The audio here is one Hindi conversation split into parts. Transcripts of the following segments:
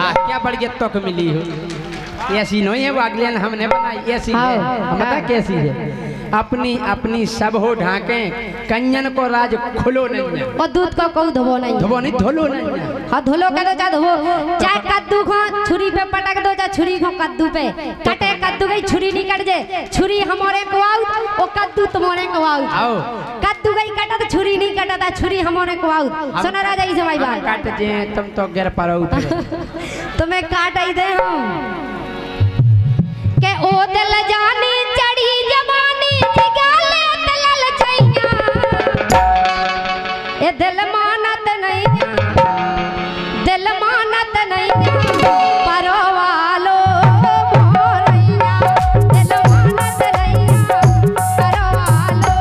वाह क्या बढ़िया तोक मिली हो। ऐसी नहीं है वागलियन हमने बनाई, ऐसी है हम बता कैसी है। अपनी अपनी सब हो ढाके कंजन को राज खुलो नहीं है और दूध को कोई धोबो नहीं, धोबो नहीं धोलो नहीं है। हाँ धोलो कर दो जा धोबो, चाहे कद्दू को छुरी पे पटक दो जा छुरी को कद्दू पे कटे, कद्दू गई छुरी नहीं कट जाए, छुरी हमारे को आउट और कद्दू तुम्हारे को आउट। आओ कद्दू गई कटा तो छुरी नहीं कटा था, छुरी हमारे को आउट। सुनो राजा इसे भाई बात काट जे तुम तो गिर पर तुम्हें काट आई दे हम के ओ दिल जानी चढ़ी जवानी जिगाले तलल छैया ए दिल मानत नहीं, दिल मानत नहीं परवालो मोरैया, दिल मानत नहीं परवालो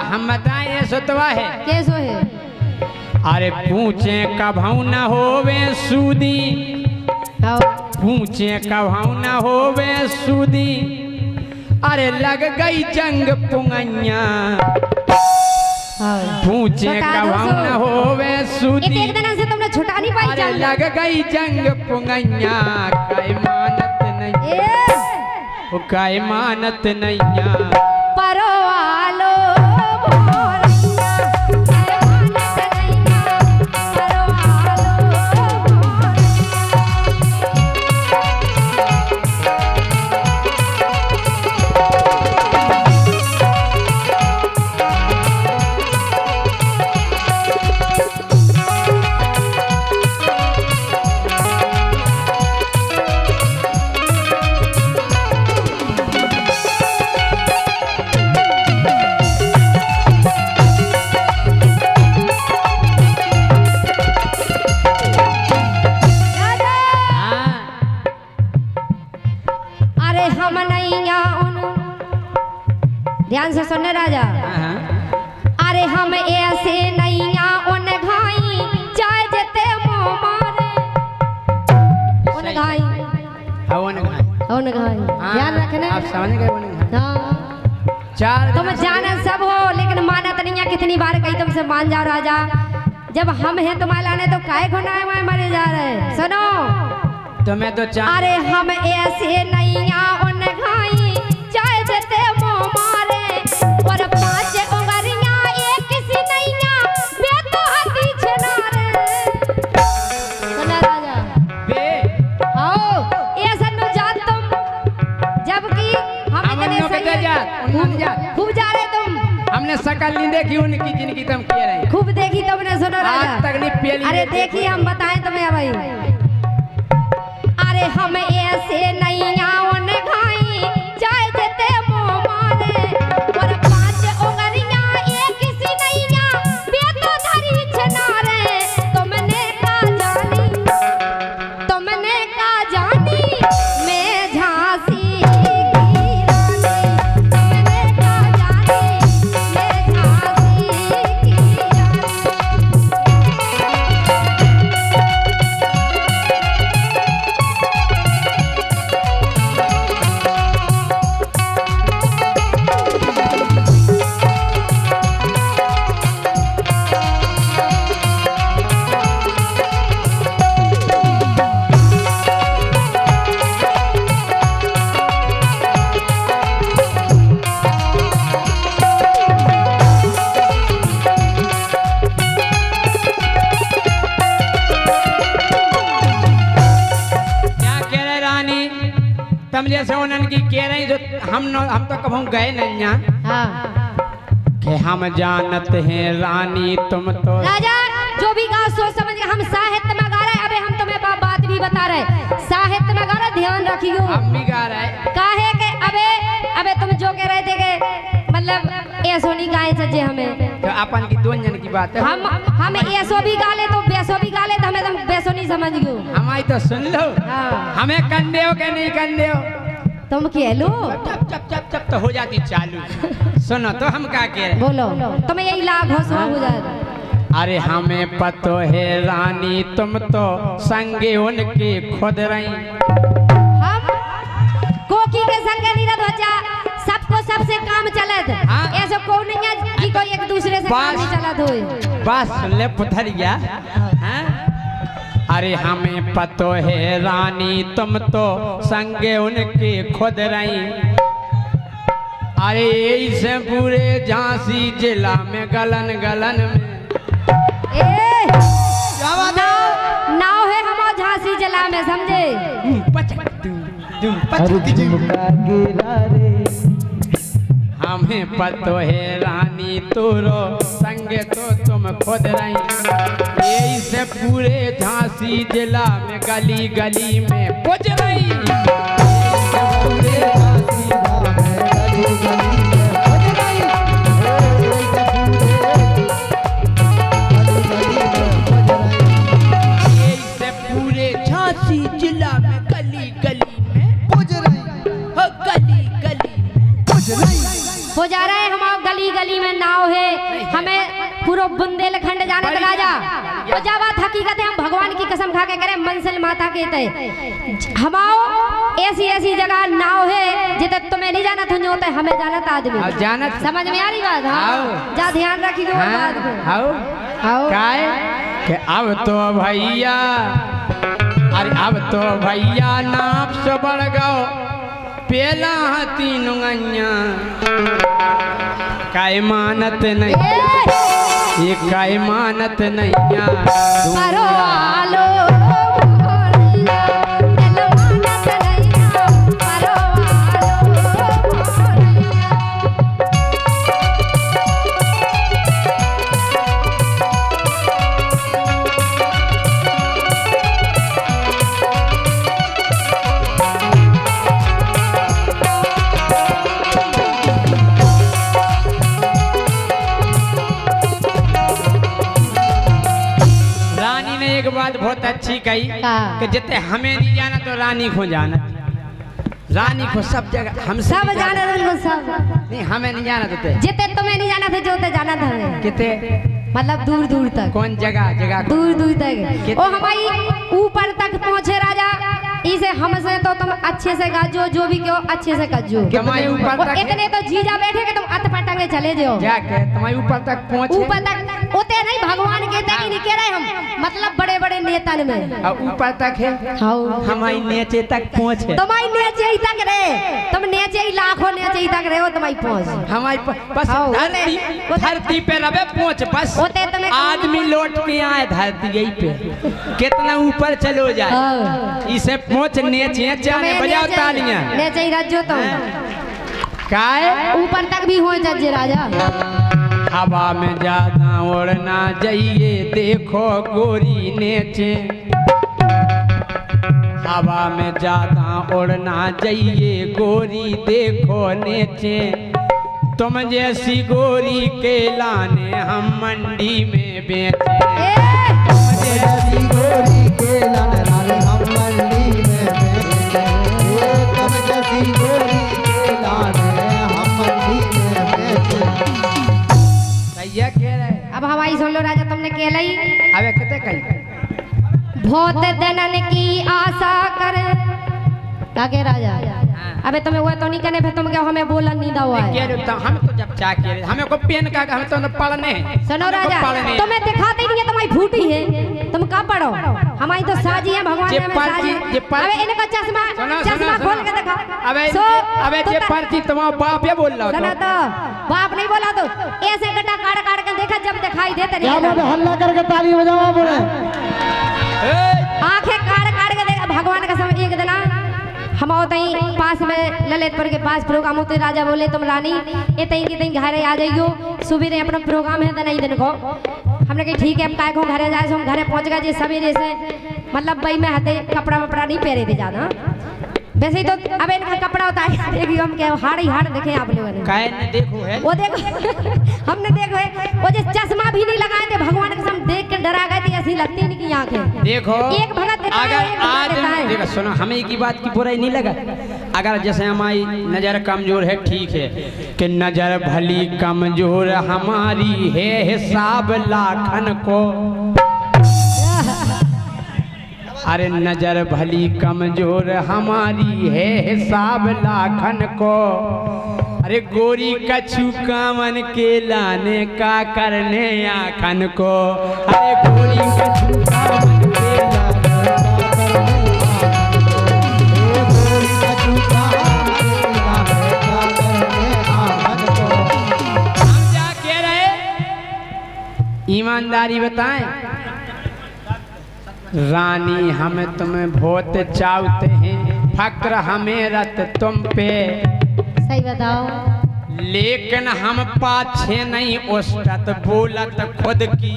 हम बताएं सुतवा है कैसो है। अरे पूछे कभाऊ न होवे सूदी, पूछे कभाऊ न होवे सूदी, अरे लग गई जंग पुंगैया, पूछे कभाऊ न होवे सूदी, एक दिन से तुमने छुटा नहीं पाई, अरे लग गई जंग पुंगैया, काई मानत नहीं वो काई मानत नहीं परवालो ध्यान से सुनने राजा। अरे हम ऐसे नैया उन घाई चाहे जते मारे उन घाई उन घाई ध्यान रखने आप समझ गए हाँ। चार तुम जाने सब हो लेकिन मानत नहीं है, कितनी बार कही तुमसे मान जाओ राजा, जब हम हैं तुम्हारे लाने तो काहे घुनाए हुए मरे जा रहे। सुनो तुम्हें तो अरे हम ऐसे नैया उन घाई चाहे जते मारे पर पांच उंगरियां एक किसी नैया बे तो हाथी छनारे। सुना राजा बे आओ ऐसा न जा तुम, जबकि हम इतने सही खूब जा रहे तुम, हमने शकल नहीं देखी उनकी जिनकी तुम कह रहे हैं, खूब देखी तुमने। सुनो राजा तक नहीं पहली अरे देखी हम बताएं तुम्हें भाई। अरे हम ऐसे नैया उन घाई चाहे जते मारे पर पांच उंगरियां एक किसी नैया बे तो धरी छनारे। तुमने का जानी मैं झांसी की रानी, तुमने का जानी मैं झांसी की तुम जैसे उनकी कह रही जो हम तो कभी गए नहीं यहाँ हाँ। कि हम जानत हैं रानी तुम तो राजा जो भी गा सोच समझ के हम साहित्य में गा रहे। अबे हम तुम्हें बात भी बता रहे, साहित्य में गा रहे, ध्यान रखियो। हम भी गा रहे काहे के अबे तुम जो कह रहे थे कि मतलब ऐसो नहीं गाए सजे हमें तो अपन की दोन जन की बात है। हम ऐसो भी गा ले तो वैसो भी गा ले तो हमें तुम वैसो नहीं समझ गयो। हमारी तो सुन लो। हाँ। हमें कंदे हो के नहीं कंदे हो तुम कह लो चप चप चप चप तो हो जाती चालू। सुनो तो हम क्या कह रहे। बोलो तुम्हें यही लाभ हो सो हो जाएगा। अरे हमें पतो है रानी तुम तो संगे उनके खुद रही। हम कोकी के संगे नहीं रह जा सबको सबसे काम चलत। हाँ। ऐसे को नहीं है कि कोई एक दूसरे से काम नहीं चलत होए। बस सुन ले पुथरिया। हाँ? अरे हमें पतो है रानी तुम तो संगे उनके खुद रही। अरे ऐसे पूरे झांसी जिला में गलन गलन में नाव है हम झांसी जिला में समझे। हमें पतो है रानी तोरो संगे तो तुम खुद रही। यही से पूरे झांसी जिला में गली गली में पुज रही। पूरे झांसी जिला में गली गली में पुज रही। यही से पूरे झांसी जिला में गली गली में पुज रही। गली गली में पुज रही। हो जा रहा है हम गली गली में नाव है हमें पूरा बुंदेलखंड जाने का राजा। वो जा बात हकीकत है हम भगवान की कसम खा के करें मनसिल माता के तय हमाओ ऐसी ऐसी जगह नाव है जिते तुम्हें नहीं जाना था होता है हमें जाना था आदमी जाना समझ में आ रही बात। हाँ जा ध्यान रखिए बात को। आओ काय कि अब तो भैया अरे अब तो भैया नाप से बढ़ गओ पेला हती नुंगैया काय मानत नहीं ये काय मानत नहीं बहुत अच्छी कही कि जितने हमें नहीं जाना तो रानी को जाना। रानी को सब जगह हम सब जाना सब नहीं हमें नहीं जाना तो जितने तुम्हें नहीं जाना थे जो ते जाना था कितने मतलब दूर दूर तक। कौन जगह जगह दूर दूर तक ओ हमारी ऊपर तक पहुँचे राजा। इसे हमसे तो तुम अच्छे से गाजो जो भी क्यों अच्छे से गाजो। इतने तो जीजा बैठे के तुम अत पटांगे चले जाओ जाके तुम्हारे ऊपर तक पहुँचे। ऊपर तक उते नहीं भगवान के तक नहीं कह रहे हम मतलब बड़े बड़े नेतन में ऊपर तक है। हमारी नीचे तक पहुँचे तुम्हारी नीचे ही तक रे तुम नीचे ही लाखों नीचे ही तक रहे हो तुम्हारी पहुँच हमारी बस धरती पे रहे पहुँच बस आदमी लौट के आए धरती यही पे कितना ऊपर चलो जाए इसे पहुँच नीचे जाने बजाओ तालियां नीचे ही रजो तुम काय ऊपर तक भी हो जज राजा। हवा में ज्यादा उड़ना चाहिए देखो गोरी नीचे। हवा में ज्यादा उड़ना चाहिए गोरी देखो नीचे। तुम जैसी गोरी के लाने हम मंडी में बेचे। तुम जैसी गोरी के लाने हम मंडी में बेचे। तुम जैसी गोरी के लाने हम मंडी में बेचे। सही कह रहे। अब हवाई सुन लो राजा तुमने कहला ही अबे कितने कही बहुत दिनन की आशा कर ताके राजा। अबे तुम्हें वो तो नहीं कहने फिर तुम क्या हमें बोला नहीं दा हुआ है। हम तो जब चाह के हमें को पेन का हमें तो पढ़ने सुनो राजा तुम्हें दिखाते नहीं है तुम्हारी फूटी है तुम कब पढ़ो हमारी तो साजी है भगवान ने हमें साजी। अबे इनका चश्मा चश्मा खोल के दिखा। अबे जे पर्ची तुम्हारा बाप ये बोल रहा सुना तो बाप नहीं बोला तो ऐसे गड्ढा काट काट के देखा जब दिखाई देते नहीं क्या हल्ला करके ताली बजाओ बोले आंखें काट काट के देखा भगवान का समय एक दिन हम पास में ललितपुर के पास प्रोग्राम होते राजा बोले तुम रानी ये तई की तई घरे आ जाइयो सुबह अपना प्रोग्राम है नहीं दिन को। हमने कही ठीक है हम काय को घरे जाए हम घरे पहुंच गए सवेरे से मतलब बई में हते कपड़ा वपड़ा नहीं पहरे थे ज्यादा वैसे ही तो अब इनका कपड़ा होता है देखिए हम क्या हाड़ ही हाड़ देखे आप लोगों ने काय ने देखो है वो देखो हमने देखो है वो जो चश्मा भी नहीं लगाए थे भगवान के सामने देख के डरा गए थे ऐसी लगती नहीं की आंखें देखो एक भगत देता है, अगर एक भगत आज देता है। देखो सुनो हमें एक ही बात की बुराई नहीं लगा अगर जैसे हमारी नजर कमजोर है ठीक है कि नजर भली कमजोर हमारी है हिसाब लाखन को अरे नजर भली कमजोर हमारी है हिसाब लाखन को अरे गोरी कछु कामन के लाने का करने आखन को अरे गोरी कछु कामन के हम क्या कह रहे ईमानदारी बताएं रानी हम तुम्हें बहुत चाहते हैं फक्र हमें रत तुम पे सही बताओ लेकिन हम पाछे नहीं उष्टत बोलत खुद की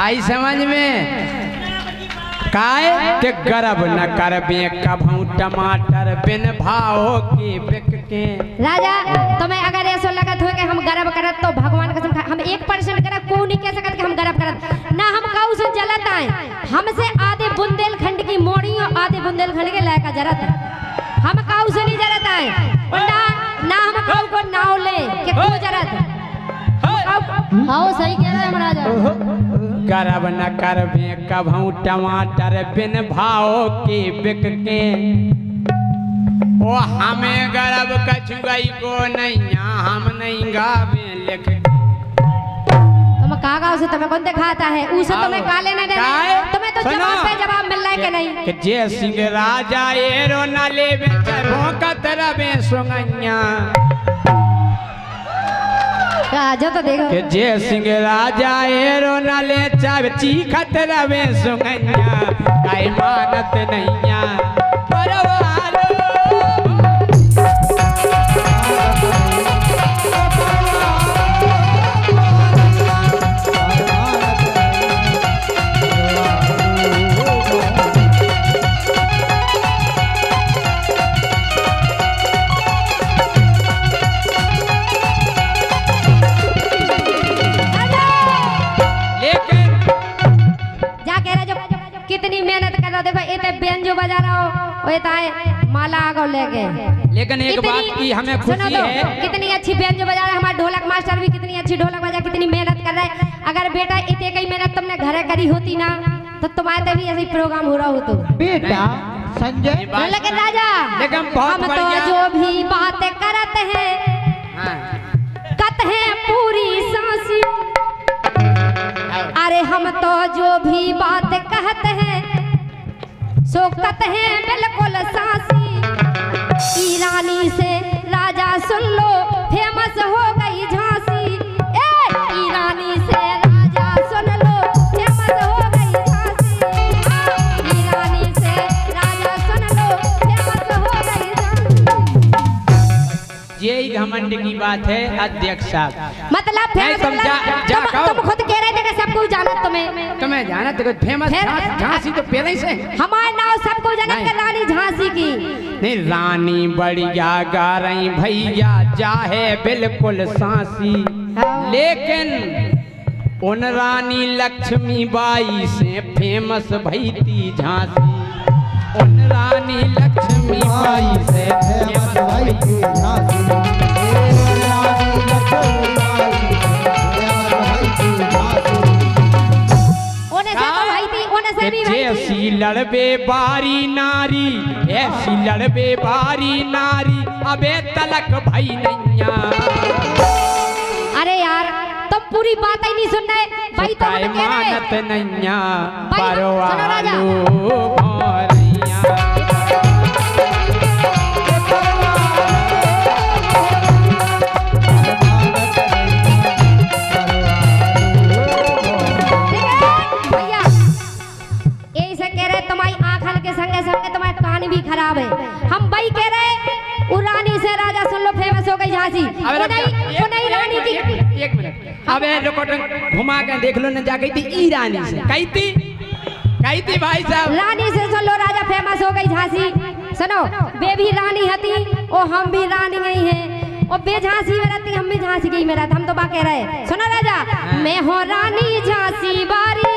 आई समझ में काय के गर्भ न करबे कभू टमाटर बिन भाव के बिक के राजा तुम्हें अगर ऐसा लगत हो कि हम गर्व करत तो भगवान कसम हम 1% करत को नहीं कह सकत कि हम गर्व करत ना हम काऊ से जलत आए हमसे आधे बुंदेलखंड की मोड़ी और आधे बुंदेलखंड के लायक जरत हम काऊ से नहीं जरत आए और ना हम काऊ को नाव ले कि को जरत हां सही कह रहे हैं महाराजा गर्भ न करबे कभू टमाटर बिन भाव के बिक के ओ हमें गर्भ कछु गई को नहीं हम नहीं गावे लिख के तुम कागा उसे तुम्हें कौन दिखाता है उसे तुम्हें का लेने देना तुम्हें तो जवाब पे जवाब मिल रहा है कि नहीं कि जय सिंह राजा एरो न लेवे चढ़ो कतरबे सुगैया राजा तो देखो कि जय सिंह राजा एरो न ले चाव चीखत रवे सुगैया काई मानत नैया परवारो कितनी मेहनत कर रहा देखो ये बेंजो बजा रहा हो ये माला आगो लेके लेकिन एक बात की हमें खुशी है कितनी अच्छी बेंजो बजा रहा है हमारा ढोलक मास्टर भी कितनी अच्छी ढोलक बजा कितनी मेहनत कर रहा है अगर बेटा इतने कई मेहनत तुमने घरे करी होती ना तो तुम्हारे भी ऐसे प्रोग्राम हो रहा हो तो बेटा संजय लेकिन राजा हम तो जो भी बातें करते हैं कहते हैं पूरी सांसी अरे हम तो जो भी बात कहते हैं सो कहते हैं बिल्कुल सांसी ईरानी से राजा सुन लो फेमस हो गई झांसी ईरानी से राजा सुन लो फेमस हो गई झांसी ईरानी से राजा सुन लो फेमस हो गई झांसी यही घमंड की बात है अध्यक्ष साहब मतलब तुम खुद कह रहे थे कि सबको जाना तुम्हें जाना तो फेमस झांसी तो पहले से हमारा नाम सबको जाना कि रानी झांसी की नहीं रानी बढ़िया गा रही भैया चाहे बिल्कुल सांसी लेकिन उन रानी लक्ष्मीबाई से फेमस भई थी झांसी उन रानी लक्ष्मीबाई से फेमस भई थी झांसी ऐसी लड़बे बारी नारी ऐसी लड़बे बारी नारी अबे तलक भाई नैया अरे यार तुम पूरी बात ही नहीं सुन रहे भाई तो हम कह रहे मानत नैया परवालो खराब है हम भाई कह रहे रानी से राजा सुन लो फेमस हो गई झांसी रानी की एक मिनट अब लोकोटन घुमा के देख लो न जा गई थी ई रानी से कही थी भाई साहब रानी से सुन लो राजा फेमस हो गई झांसी सुनो वे भी रानी हती ओ हम भी रानी गई है ओ बे झांसी में रहती हम भी झांसी गई में रहता हम तो बाके रहे सुनो राजा मैं हो रानी झांसी बारी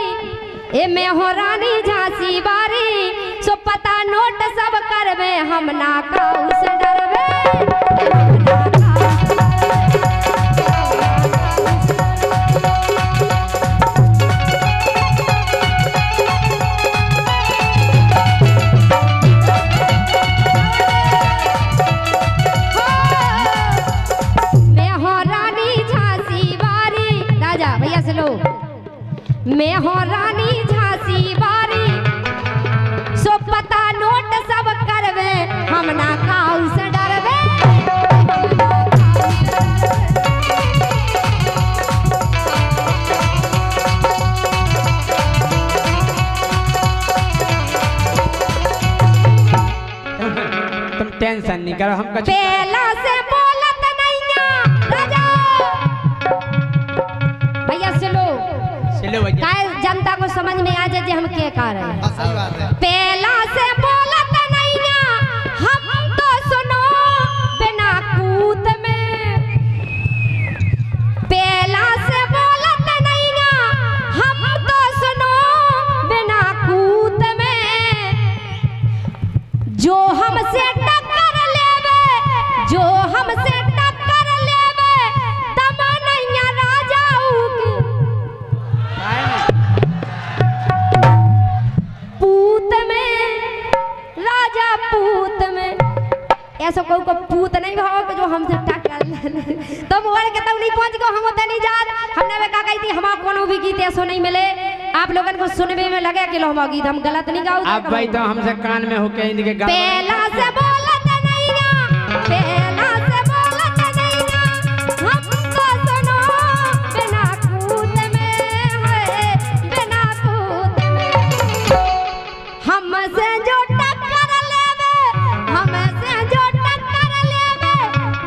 ए मैं हो रानी झांसी बारी सो पता नोट सब करवे हम ना काऊ से डरवे मैं हो रानी झांसी बारी सो पता नोट सब करवे हम ना काऊ से डरवे तुम टेंशन नहीं करो हम कुछ पहला से बोलत नैया राजा भैया सुनो काय जनता को समझ में आ जाए हम क्या कर रहे हैं सही बात है पहला से बोलत नैया हम तो सुनो बिना कूत में पहला से बोलत नैया हम तो सुनो बिना कूत में जो हमसे टक्कर लेवे जो हमसे टक्कर लेवे दम नैया राजाऊ के पूत में राजा पूत में ऐसा को पूत नहीं भाव जो हमसे टक्कर तो मोबाइल के तब नहीं पहुंच गो हम उतनी जात हमने वे का कही थी हमारा कोनो भी गीत ऐसो नहीं मिले आप लोगन को सुनने में लगे कि लो हम गीत हम गलत नहीं गाओ अब भाई तो हमसे कान में होके इनके गाँव पहला से बोलत नहीं ना पहला से बोलत नहीं ना हम तो सुनो बिना कूत में है बिना कूत में हमसे जो टक्कर लेवे हमसे जो टक्कर लेवे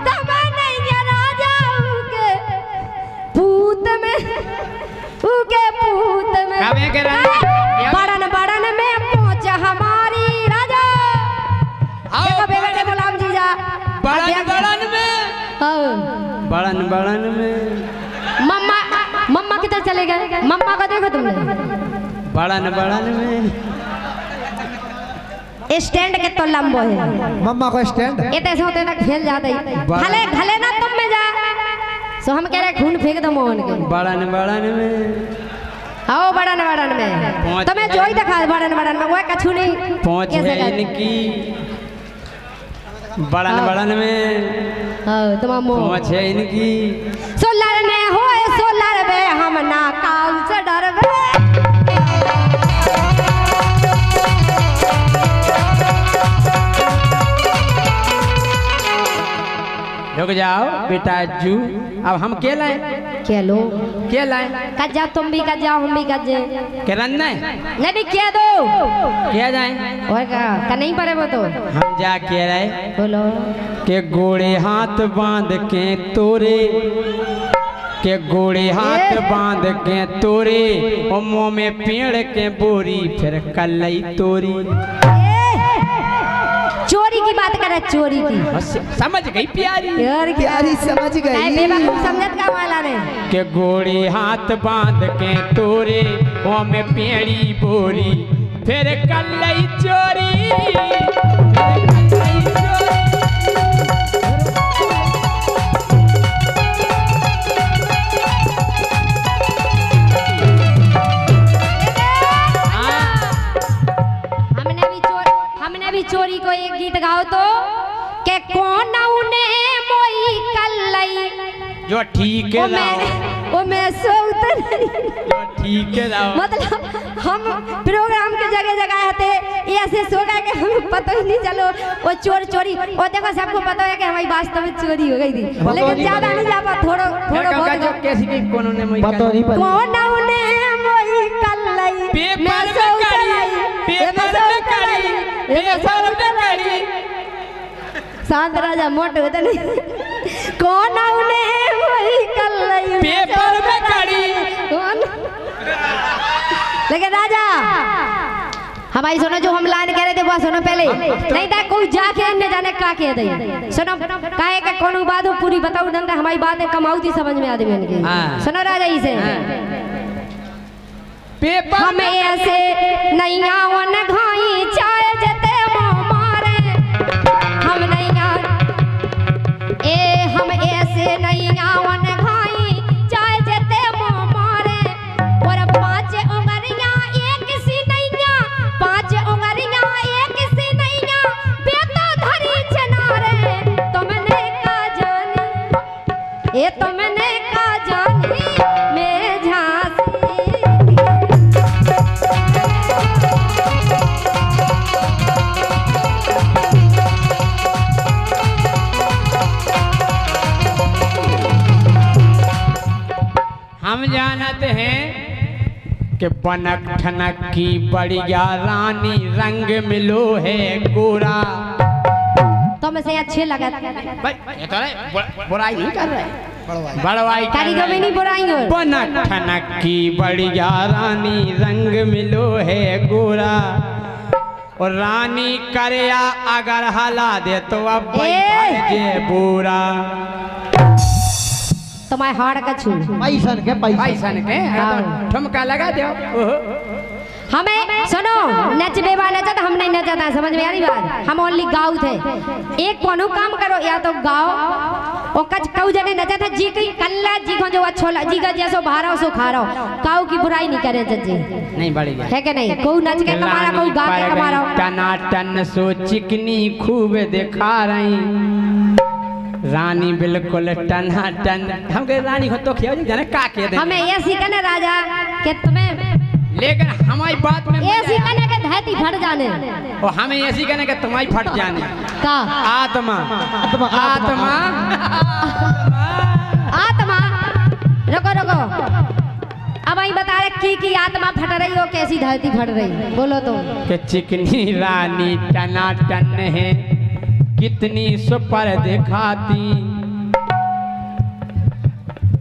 तब नहीं राजाऊ के पूत में उके पूत में कावे के रानी बड़न बड़न में पहुंच हमारी राजा देखो बेटे गुलाम जीजा बड़न में हाँ बड़न में मम्मा किधर चले गए मम्मा को देखो तुमने बड़न में स्टैंड के तो लंबो है मम्मा को स्टैंड ये तो ऐसे होते तक फैल जाते घले घले ना तुम में जा सो हम कह रहे खून फेंक दो मोहन के बड़न में आओ बड़न में तो मैं जोई दिखा बड़न में वो कछु नहीं पहुंच गए इनकी बड़न में हाँ तुम पहुंच है इनकी सो लड़ने होए सो लड़बे हम ना काऊ से डरबे रुक जाओ बेटा जू अब हम के लाए क्या लो के लाए कज जा तुम भी कज जाओ हम भी कज जाए के रन नहीं क्या दो क्या जाए और का नहीं पड़े वो तो हम जा के रहे बोलो के गोड़े हाथ बांध के तोरे के गोड़े हाथ बांध के तोरे और मुंह में पेड़ के बोरी फिर कलई तोरी चोरी की बात करे चोरी की समझ गई प्यारी यार प्यारी समझ गई बेवकूफ समझत का वाला ने के गोड़े हाथ बांध के तोरे मुंह में पेड़ी बोरी फिर कलई चोरी हमने भी चोरी को एक गीत गाओ तो के कौन ने मोई कलई जो ठीक है ओ मैं सोत जो ठीक है मतलब हम प्रोग्राम के जगह जगह आते ऐसे सो गए कि हमें पता ही नहीं चलो वो चोरी वो देखो सबको पता है कि हमारी वास्तव में चोरी हो गई थी लेकिन ज्यादा नहीं जा पा थोड़ा बहुत कैसी की कौन ने मोई पता नहीं पर कौन ने मोई कलई पेपर में करी शांत राजा मोट होते नहीं कौन ने मोई कलई लेकिन राजा हमारी सुनो जो हम लाइन कह रहे थे वो सुनो पहले नहीं था कोई जाके न जाने का कह दे सुनो काहे का कौन बात हो पूरी बताओ डंडा हमारी बातें कमाऊ थी समझ में आदमी इनके सुनो राजा इसे पेपर हम ऐसे नैया वन घाई चाय जते मारे हम नैया हम ऐसे नैया वन घाई चाय जते मारे और 5 उंगलियां एक सी नैया 5 उंगलियां एक सी नैया बेतो धरी चनारे तुमने का जानी तुमने का जानी मैं झांसी हम जानते हैं कि बनक ठनक की बढ़िया रानी रंग मिलो है गोरा। तुमसे अच्छे लगा ये तो बुराई नहीं कर रहे बड़वाई कारीगर में नहीं बुराई हो बनक ठनक की बढ़िया रानी रंग मिलो है गोरा और रानी करया अगर हला दे तो अब जे बुरा तुम्हारे हाड़ का छू पैसन के ठुमका लगा दो हमें सुनो नचबे वाला नचत हम नहीं नचता समझ में आ रही बात हम ओनली गाँव थे एक कोनो काम करो या तो गाँव और कच कऊ जने नचत है जी की कल्ला जी को जो अच्छो जी का जैसो भारा सो खा रहा काऊ की बुराई नहीं करे जी नहीं बढ़ेगा है कि नहीं कोई नच के कमारा कोई गा के कमारा टनाटन सो चिकनी खूब दिखा रही रानी बिल्कुल टनाटन हम कहे रानी को तो खिया जाने का के दे हमें ये सीखने राजा कि तुम्हें लेकिन हमारी बात में ये सीखने के धरती फट जाने और हमें ऐसी कहने के तुम्हारी फट जाने का आत्मा आत्मा आत्मा आत्मा रुको रुको अब आई बता रहे की आत्मा फट रही हो कैसी धरती फट रही बोलो तो कि चिकनी रानी टनाटन है कितनी सुपर दिखाती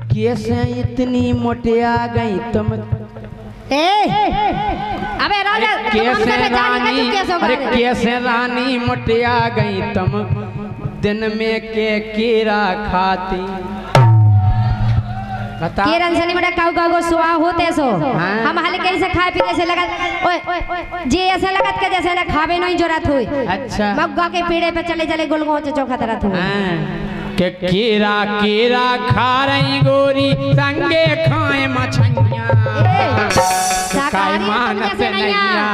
कैसे इतनी मोटिया गई तुम अबे राजा कैसे रानी अरे कैसे रानी मोटिया गई तुम दिन में के कीड़ा खाती बता केरन से नहीं बड़ा काऊ काऊ सुआ होते सो हम हले कैसे खाए पीने से लगा ओए जे ऐसे लगत के जैसे ना खावे नहीं जरूरत हुई अच्छा मग्गा के पेड़े पे चले चले गुलगो चौका तरह हुई के कीड़ा कीड़ा खा रही गोरी संगे खाए मछलियां काय मानत नैया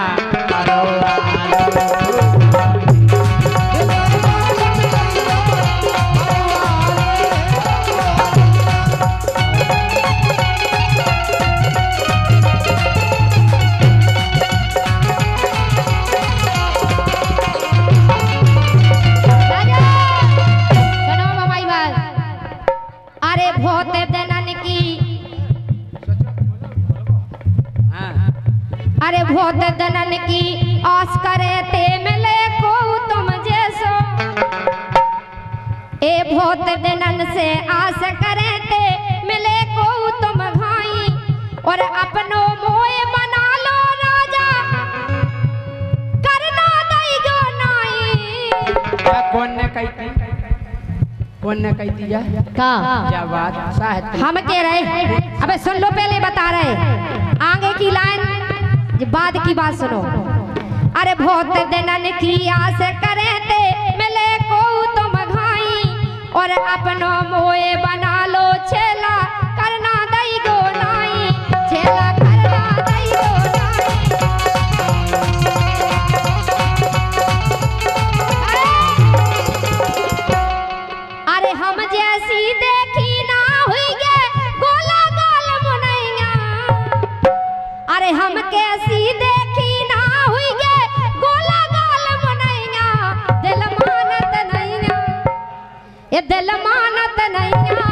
अरे बहुत दनन की आस करे ते मिले को तुम जैसो बहुत दनन से आस करे ते मिले को तुम घाई और अपनो मोए बना लो राजा करना दई जो नाई कौन ने कही दिया का क्या बात साहब हम कह रहे अबे सुन लो पहले बता रहे आगे की लाइन बाद की बात सुनो अरे बहुत दिनन की आस करे ते मिले को तुम घाई और अपनो मोए बना लो छेला करना दई गो नाई छेला करना दई गो नाई अरे हम जैसी देखी ना हुई गे गोला गाल मुनैया अरे हम कैसी देखी ना हुई गे गोला गाल मुनैया दिल मानत नैया ये दिल मानत नैया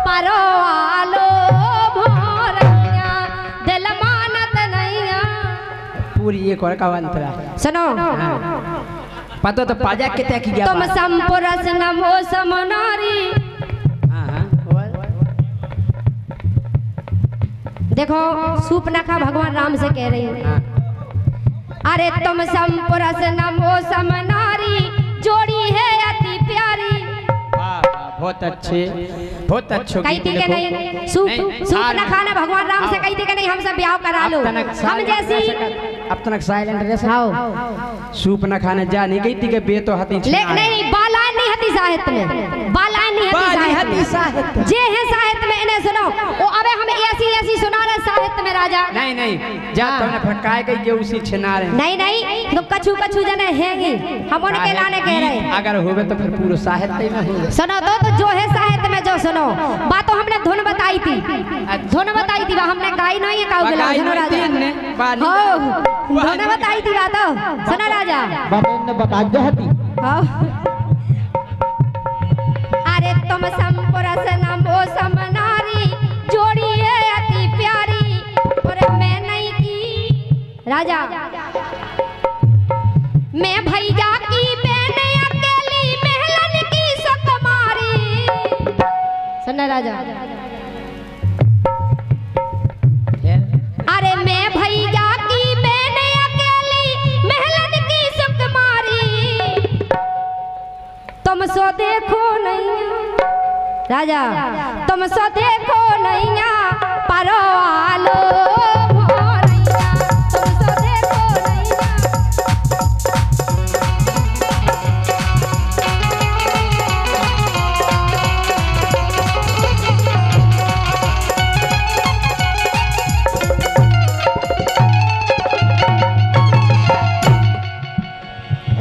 परो आलो भोरैया दिल मानत नैया पूरी एक और कवंतरा सुनो पता तो पाजा के तय की गया तुम संपुरस नमो समनारी देखो सूप न खा, भगवान राम से कह रही हूँ। अरे तुम संपुरस नमो समनारी, जोड़ी है अति प्यारी। बहुत अच्छे, बहुत अच्छे। कही थी कि नहीं सूप न खाना, भगवान राम से कही थी कि नहीं हम सब ब्याह करा लो। हम जैसी अब तक साइलेंट रह हाँ सूप न खाने जा नहीं गई थी कि बे तो हती नहीं बालाएं नहीं हती साहित्य में, बालाएं नहीं हती साहित्य जे है साहित्य में। इन्हें सुनो ओ अबे हम ऐसी सुना रहे साहित्य में राजा। नहीं जा तुमने फटकाए गई के उसी छिना रहे। नहीं तो कछु जने हैगी, हम उनके लाने कह रहे। अगर होवे तो फिर पूरा साहित्य में हो। सुनो तो जो है साहित्य में जो सुनो बातों हमने धुन बताई थी, धुन बताई थी, हमने गाई नहीं है काऊ गिला। सुनो राजा धुन बताई थी बातों, सुनो राजा बाबा बता देती। अरे तुम संपुरस नमो समनारी, जोड़ी है अति प्यारी। और मैं नहीं की राजा, मैं भैया की बहन अकेली, महलन की सुकुमारी। सुनना राजा, अरे मैं भैया की बहन अकेली, महलन की सुकुमारी। तुम सो देखो नहीं राजा, तुम सो देखो नहीं परो आलो भोरैया, तुम सो देखो नहीं।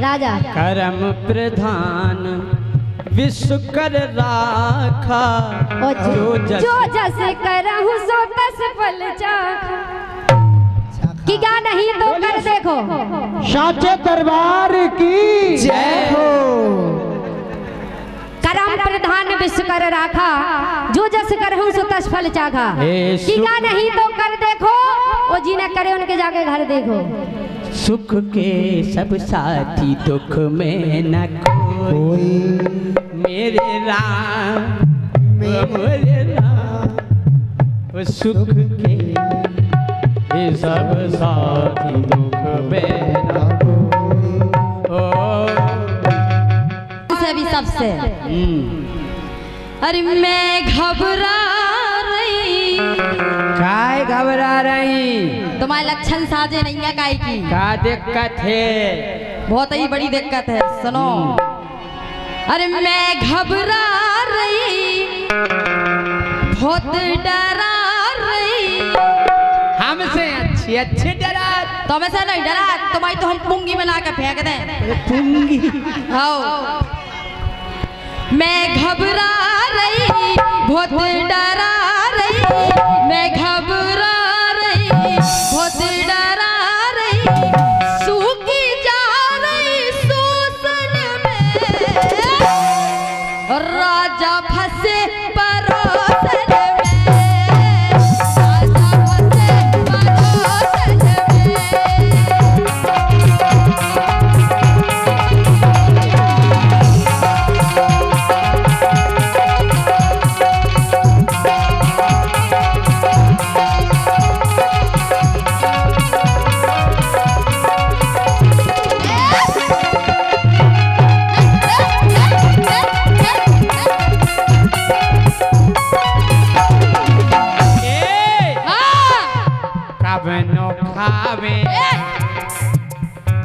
राजा करम प्रधान विश्व कर राखा, जो जस करहु सो तस फल चाखा। कि गा नहीं तो कर देखो, साचे दरबार की जय हो। करम प्रधान विश्व कर राखा, जो जस करहु सो तस फल चाखा। कि गा नहीं तो कर देखो, वो जी न करे उनके जाके घर देखो। सुख के सब साथी, दुख में न कोई। मेरे राम मेरे राम, सुख के सब साथी, दुख में न कोई। सभी सबसे अरे मैं घबरा रही। काय घबरा रही? तुम्हारे लक्षण साजे नहीं है काय की? क्या दिक्कत है? बहुत ही बड़ी दिक्कत है, सुनो। अरे मैं घबरा रही, बहुत डरा रही। हमसे अच्छे डरा? तुम्हें से नहीं डरा, तुम्हारी तो हम पुंगी में लाकर फेंक दें। पुंगी? हाँ मैं घबरा रही, बहुत डरा रही। मैं घबरा रही, बहुत डरा रही। सूखी जा रही शोषण में, राजा फंसे परोसन में, राजा फंसे परोसन में।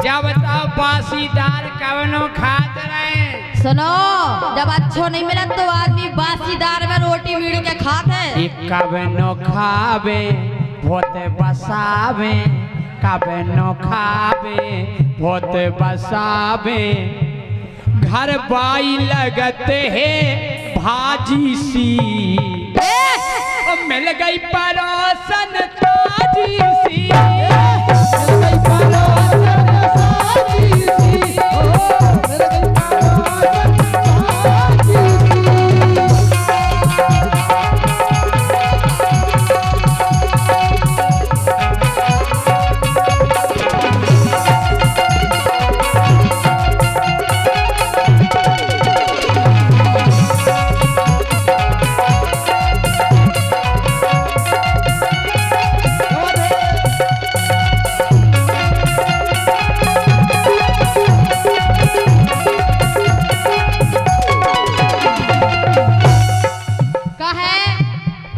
जब तक बासीदार कवनो खात रहे। सुनो, जब अच्छो नहीं मिला तो आदमी बासीदार में रोटी मीड़ के खाते। कवनो खावे बहुत बसावे, कवनो खावे बहुत बसावे। घर बाई लगते है भाजी सी, मिल गई परोसन ताजी सी।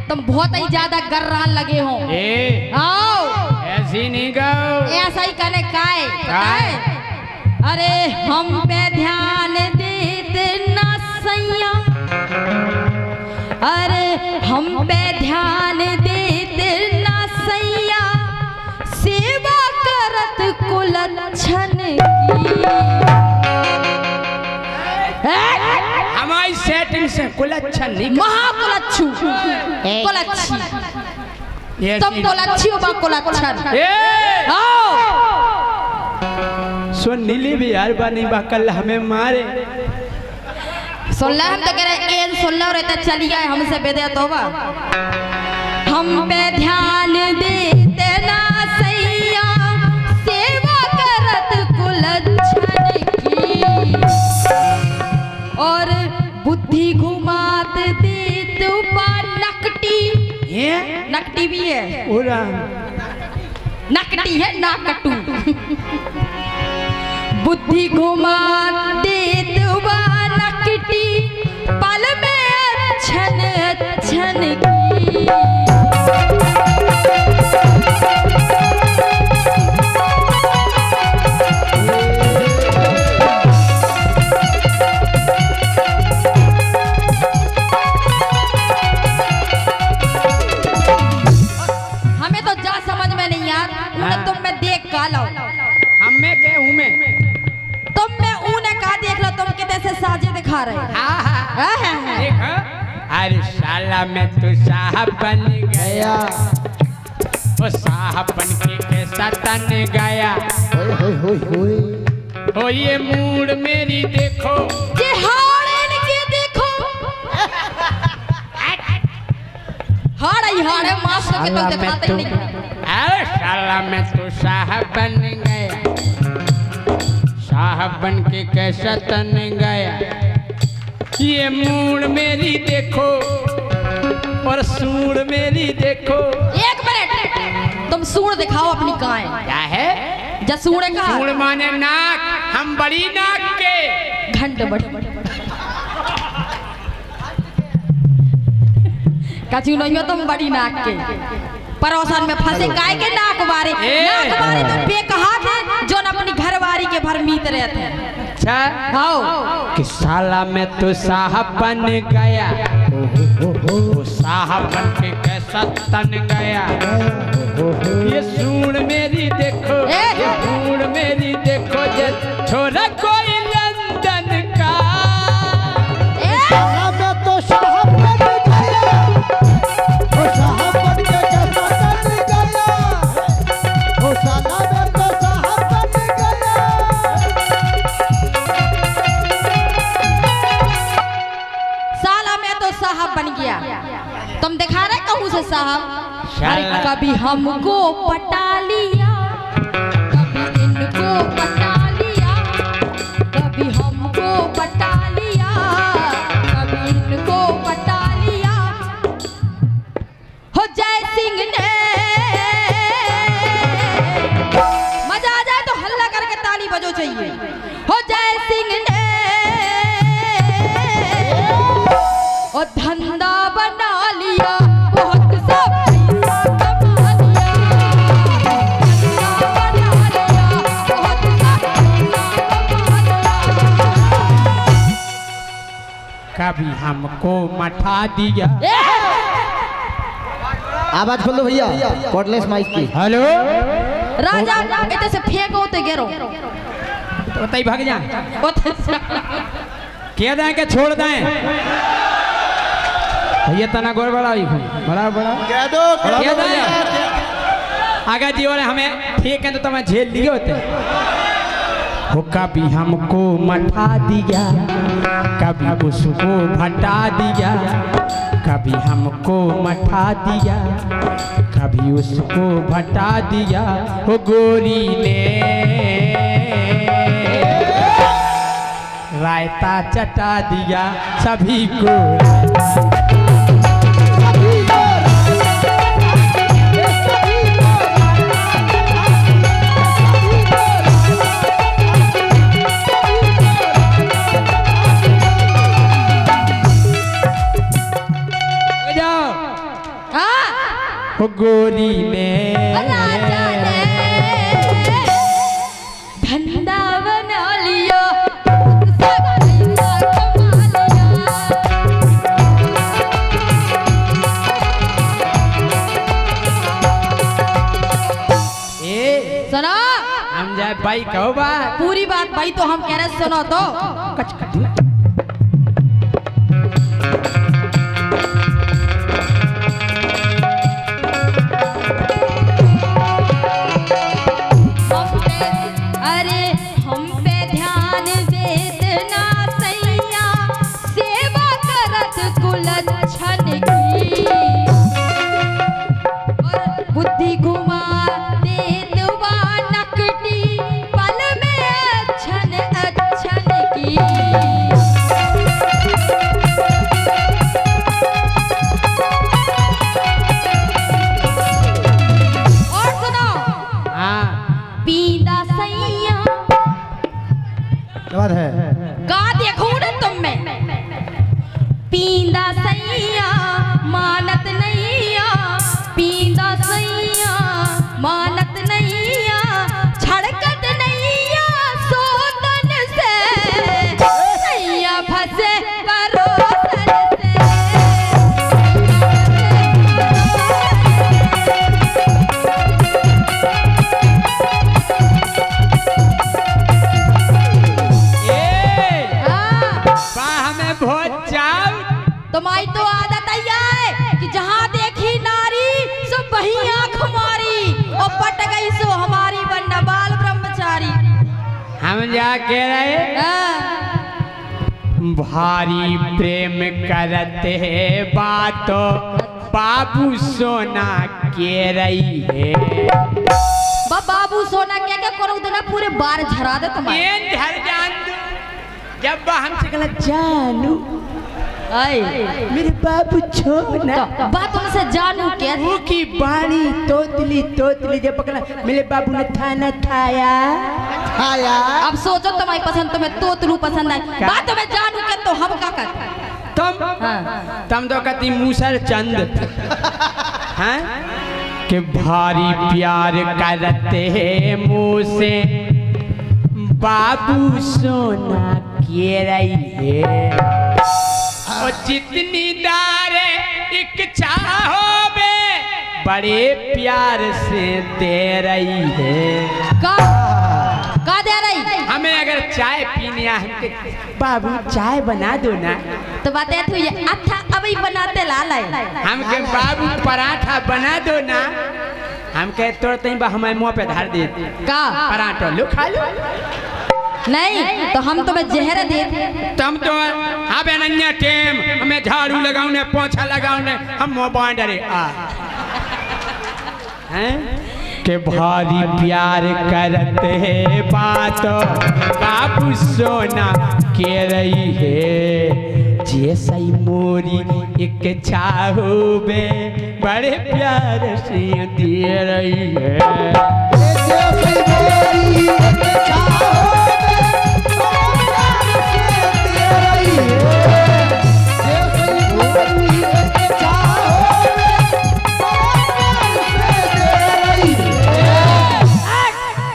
तुम बहुत ही ज्यादा गर्रान लगे हो। ए आओ ऐसी नहीं गाओ, ऐसा ही करने का है, पता है? अरे हम पे ध्यान देते ना सैया, अरे हम पे ध्यान देते ना सैया, सेवा करत कुलच्छन की। हमारी सेटिंग से कुलच्छन नहीं महाकुलच्छू कुलच्छी, ये तुम कुलच्छी हो, बा कुलच्छन। ए आओ सुन नीली भी यार बानी बा कल हमें मारे। सुन ले, हम तो कह रहे एन सुन लो रहता चली गए हमसे बेदे तोबा। हम पे ध्यान देते ना सैया, सेवा करत कुलच्छन की, और बुद्धि घुमात देत बा नकटी। ये नकटी भी है, पूरा नकटी है नाकटू। बुद्धि घुमा देत बा नकटी, पल में छन छन की। हमें तो जा समझ में नहीं यार, उन्हें तुम में देख का लो। हमें के हूँ मैं तुम में ऊने का देख लो, तुम कितने से साजे दिखा रहे हो। हाँ। देखो, अरे साला मैं तो साहब बन गया, वो साहब बन के कैसा तन गया। ओ ये मूड मेरी देखो, ये हाड़ इनके देखो, हाड़ है मास्टर के तो दिखाते ही नहीं। अरे साला मैं तो साहब बन गया, साहब बन के कैसा तन गया। ये मूड मेरी देखो और सूर मेरी देखो। एक मिनट, तुम सूर दिखाओ अपनी काए। क्या है? जा सूर का सूर माने नाक, हम बड़ी नाक के। घंट बड़ी कछु नहीं हो तुम बड़ी नाक के, परोसन में फंसे काय के नाक बारे। नाक बारे तो बेकहा थे जो न अपनी घरवारी के भर मीत रहते हैं। अच्छा आओ कि साला मैं तो साहब बन गया, वो साहब बन के कैसा तन गया। ये सूर मेरी देखो, ये सूर मेरी देखो, ये छोरा कोई लंदन का। मैं तो साहब बन गया, वो साहब बन के कैसा बन गया, वो साला मैं तो साहब बन गया। साला मैं तो साहब बन गया, तुम दिखा रहे कहूँ से साहब। अरे कभी हमको पटा लिया, कभी इनको पटा लिया, कभी हमको पटा लिया, कभी इनको पटा लिया। हो जय सिंह ने, मजा आ जाए तो हल्ला करके ताली बजो चाहिए। हो जय सिंह ने और धंधा बना लिया, बहुत सा पैसा कमा लिया, धंधा बना लिया, बहुत सा पैसा कमा लिया। कभी हमको मठा दिया। आवाज खोलो भैया, कॉर्डलेस माइक की। हेलो, राजा इधर से फेंको तो गिरो, तो तई भाग जा, क्या दाएं के छोड़ दाएं। भैया तना गोर बड़ा बड़ा बड़ा कह दो क्या दाएं आगे जीवन हमें ठीक है तो तुम्हें झेल लिए होते। वो कभी हमको मठा दिया, कभी उसको भटा दिया, कभी हमको मठा दिया, कभी उसको भटा दिया। वो गोरी ने रायता चटा दिया सभी को। हाँ वो गोरी ने राजा ने धंधा बना लिया, सब पैसा कमा लिया। ए सुनो हम जाए भाई कहो बात पूरी बात भाई, तो हम कह रहे सुनो तो। कच कटी अरे हम पे ध्यान देत ना सैया, सेवा करत कुलच्छन की, और बुद्धि घुमा देत बा नकटी, पल में अच्छन अच्छन की। और सुनो हाँ पीदा सैया क्या बात है? का देखूं ना तुम में, पीदा सैया मानत नैया, पीदा सैया मानत नैया, छड़कत नैया सोतन से, सैया फंसे परोसन से। ए हाँ, बा हमें भोज जाओ तुम्हारी तो आदत आई है कि जहाँ देखी नारी सब वही आँख मारी, और पट गई सो हमारी बन्ना बाल ब्रह्मचारी। हम जा के रहे हाँ, भारी प्रेम करते है बातो बाबू सोना के रही है बाबू सोना क्या क्या करो देना, पूरे बार झरा दे तुम्हारे। ये घर जान दो जब बा हमसे कहला जानू मेरे बाबू छोना तो बात उनसे जानू क्या थी? वो की बाणी तोतली तोतली जब पकड़ा मेरे बाबू ने थाना थाया आया अब सोचो तुम्हारी पसंद, तुम्हें तोतलू पसंद आई, बात तुम्हें जानू क्या तो हम क्या कर। तुम तो कहती मूसर चंद हैं कि भारी प्यार करते हैं मुँह से बाबू सोना के रही है, और जितनी दारे इच्छा हो बे बड़े प्यार से दे रही है। का दे रही? हमें अगर चाय पीनी है हमके बाबू चाय बना दो ना, तो बातें तू ये अच्छा अभी बनाते लाल है। हमके बाबू पराठा बना दो ना, हम कहे तोड़ते ही हमारे मुंह पे धार दे का पराठा लो खा लो। नहीं तो हम तुम्हें जहर दे। तुम तो अब नन्या टेम हमें झाड़ू लगाऊ ने पोछा लगाऊ ने हम मोबाइल डरे आ हैं के भारी प्यार करते हैं बात बाबू सोना के रही है, जैसे मोरी एक चाहो बे बड़े प्यार से दे रही है।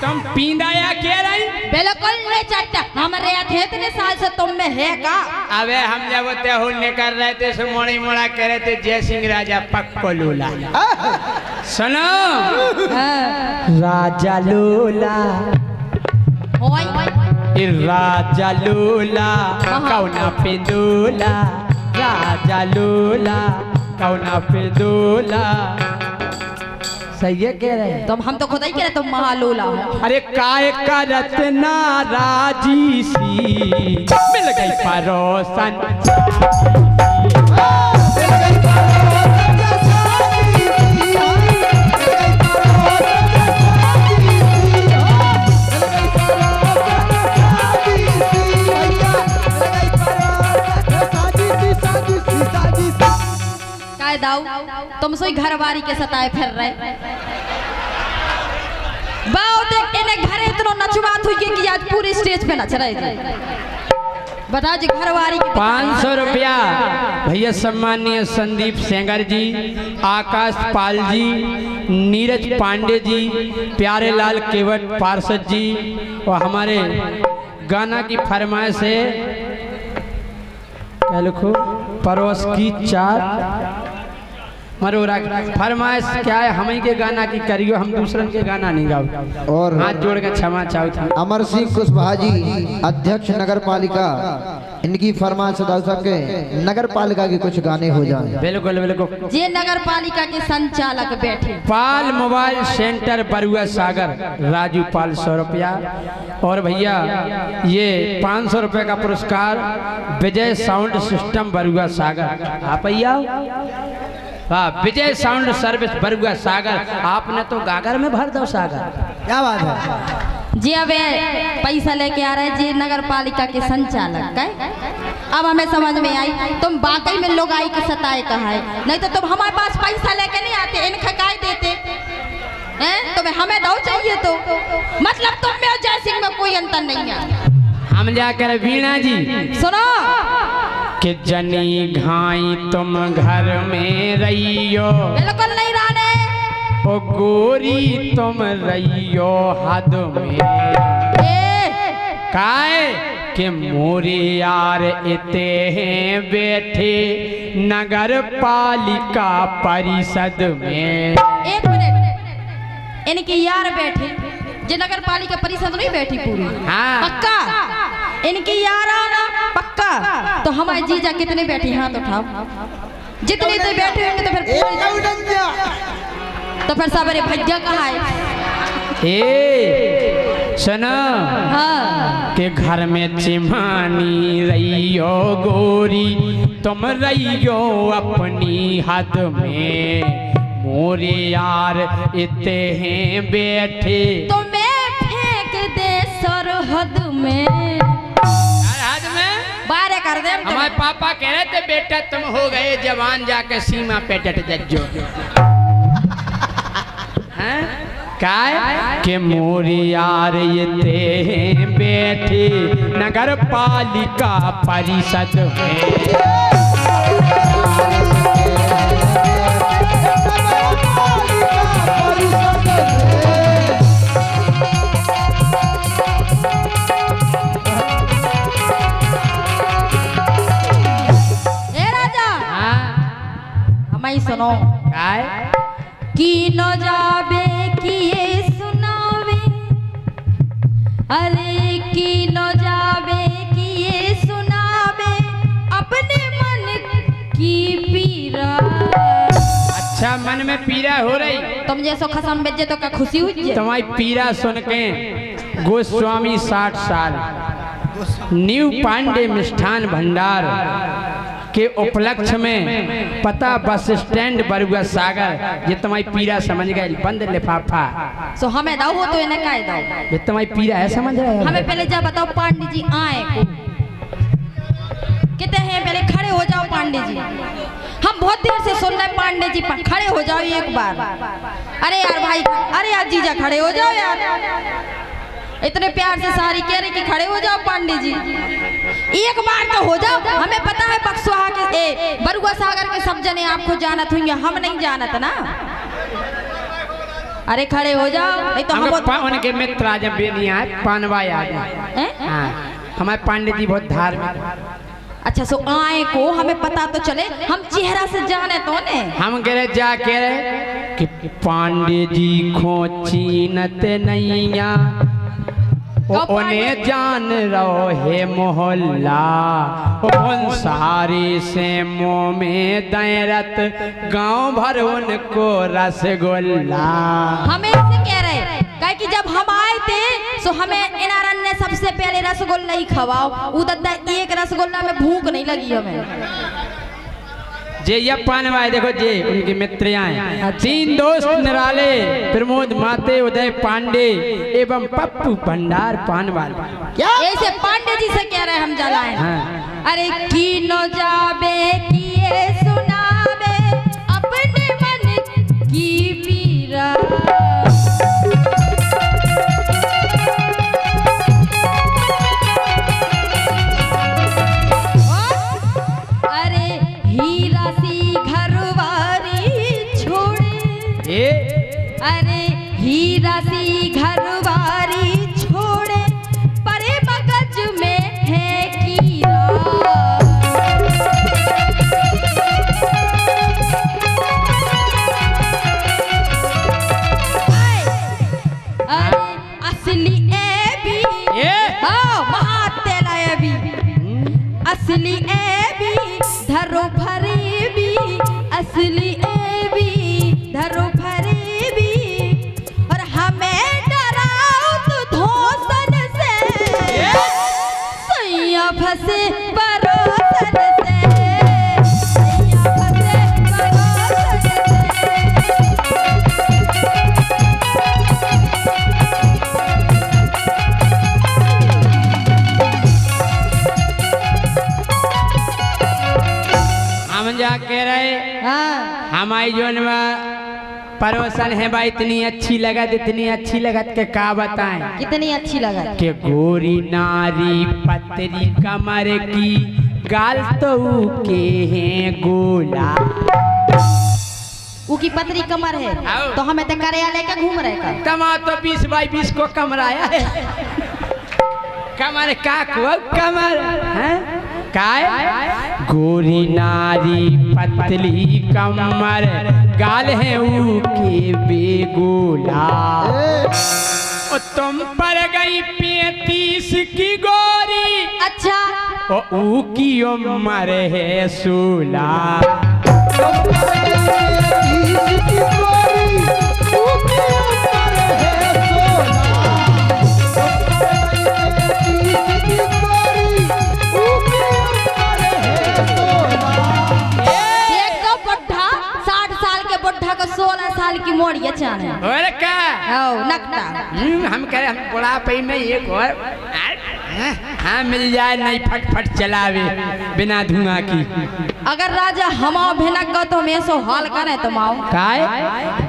तुम पींदाया के रही बिल्कुल नहीं चाचा, हमारे इतने साल से तुम में है का? अबे हम जब होने कर रहे थे सो मोड़ी मोड़ा कह रहे थे जय सिंह राजा पक्को लोला। सुनो राजा लोला राजा लोला कौना पे दोला, राजा लोला कौना पे दोला। सही है कह रहे तुम हम तो खुद ही कह रहे तुम महालोला हो। अरे काय का रत्ना राजी सी मिल गई परोसन काय दाऊ तुम सोई घर बारी के सताए फिर रहे बाऊ देख इन्हें घरे इतना नचवात हुई कि आज पूरी स्टेज पे नच रहे थे। बताओ जी घरवारी 500 रुपया भैया सम्मानीय संदीप सेंगर जी, आकाश पाल जी, नीरज पांडे जी, प्यारे लाल केवट पार्षद जी और हमारे गाना की फरमाइश है क्या लिखो परोस की चाट मरोरा फरमाइश क्या है हम ही के गाना की करियो, हम दूसरन के गाना नहीं गाओ और हाथ जोड़ के क्षमा चाहू था। अमर सिंह कुशवाहा जी अध्यक्ष नगर पालिका, इनकी फरमाइश साहब के नगर पालिका के कुछ गाने हो जाए। बिल्कुल बिल्कुल। जे नगर पालिका के संचालक बैठे पाल मोबाइल सेंटर बरुआ सागर राजू पाल 100 रुपया और भैया ये 500 रुपये का पुरस्कार विजय साउंड सिस्टम बरुआ सागर। आप भैया हाँ विजय साउंड सर्विस बरुआ सागर, आपने तो गागर में भर दो सागर। क्या बात है जी। अब पैसा लेके आ रहे हैं जी नगर पालिका के संचालक का। अब हमें समझ में आई तुम वाकई में लोग आई के सताए कहा है, नहीं तो तुम हमारे पास पैसा लेके नहीं आते, इनका काय देते हैं। तुम्हें हमें दो चाहिए तो मतलब तुम में और जयसिंह में कोई अंतर नहीं है। हम जाकर वीणा जी सुनो कि जनी घाई तुम घर में रहियो, बिल्कुल नहीं राने ओ गोरी तुम रहियो हद में काय के मोरे यार इते हैं बैठे नगर पालिका परिषद में। एक मिनट, इनकी यार बैठे जे नगर पालिका परिषद नहीं बैठी पूरी हाँ। पक्का इनकी यार आना पक्का। तो हमारे जीजा कितने बैठे हाथ उठाओ, जितने तो बैठे होंगे तो फिर सबरे भैया कहा है ए सुनो हाँ। के घर में चिमानी रहियो गोरी तुम रहियो अपनी हद में, मोरे यार इते हैं बैठे तुम्हें फेंक दे सरहद में। हद में बारे कर दे हमारे पापा कह रहे थे बेटा तुम हो गए जवान जाके सीमा पे डट जज्जो हैं काय के मोरे यार इते हैं बैठे नगर पालिका परिषद में। सुनो काय की न जाबे किए सुनावे, अरे की न जाबे किए सुनावे अपने मन की पीरा। अच्छा मन में पीड़ा हो रही, तुम जैसो खसम बेचे तो क्या खुशी हुई? तुम्हारी पीड़ा सुन के गोस्वामी 60 साल न्यू पांडे मिष्ठान भंडार के उपलक्ष्य में पता बस स्टैंड बरुआ सागर ये तुम्हारी पीड़ा समझ गए बंद लिफाफा। सो हमें दाओ हो तो इन्हें काय दाओ, ये तुम्हारी पीड़ा है समझ रहे हो। हमें पहले जा बताओ पांडे जी आए को कितने हैं, पहले खड़े हो जाओ पांडे जी। हम बहुत देर से सुन रहे पांडे जी खड़े हो जाओ एक बार। अरे यार भाई, अरे यार जीजा खड़े हो जाओ यार, इतने प्यार से सारी कह रही कि खड़े हो जाओ पांडे जी, एक बार तो हो जाओ। हमें पता है बक्सुहा के बरुआ सागर के सब जने आपको जानत होंगे, हम नहीं जानत ना। अरे खड़े हो जाओ नहीं तो हम उनके मित्र आज बेनिया पानवा आ गए। हमारे पांडे जी बहुत धार्मिक। अच्छा सो आए को हमें पता तो चले, हम चेहरा से जाने तो ने। हम कह रहे जा कह रहे कि पांडे जी खो चीनत नैया उन्हें जान रहो है मोहल्ला, उन सारे से मुँह में दैरत गांव भर उनको रसगुल्ला। हमें इसे कह रहे कहे कि जब हम आए थे सो हमें इनारन ने सबसे पहले रसगुल्ला ही खवाओ। उदत्ता एक रसगुल्ला में भूख नहीं लगी हमें। जे ये पानवाए देखो जे उनकी मित्रयां तीन दोस्त निराले प्रमोद माते उदय पांडे एवं पप्पू भंडार पानवाल। क्या ऐसे पांडे जी से कह रहे हम जलाएं। हाँ। अरे की न जाबे किए सुनावे अपने मन की पीरा। हे अरे हीरा सी घरवारी छोड़े परे मगज में है कीड़ा। अरे असली ऐबी हाँ महातेरा ऐबी असली ऐबी धरो फरेबी असली ऐबी धरो फरेबी और हमें डराओ तो धोसन से सैया फंसे परोसन से सैया फंसे परोसन से। हम जा कह रहे हाँ हमारी जोन में परोसन है भाई, इतनी अच्छी लगत के का बताएं कितनी अच्छी लगा। के गोरी नारी पतरी कमर की गाल तो के हैं गोला। ऊ की पतरी कमर है आओ। तो हमें तो कार्यालय का घूम रहे का। तमा तो 20 बाई 20 को कमराया है। कमर का को कमर है काय गोरी नारी पतली कमर गाल है ऊ के बेगोला। ओ तुम पर गई 35 की गोरी अच्छा ओ ऊ की उम्र है 16। देखो बुढ़ा 60 साल के बुढ़ा को 16 साल की मोड़िया चाहे और क्या नकटा। हम कह रहे हम बुढ़ापे में एक और हाँ मिल जाए नहीं फट चलावे बिना धुआं की। अगर राजा हमाओ भिनक गो तो मैं सो हाल करे तो माओ काय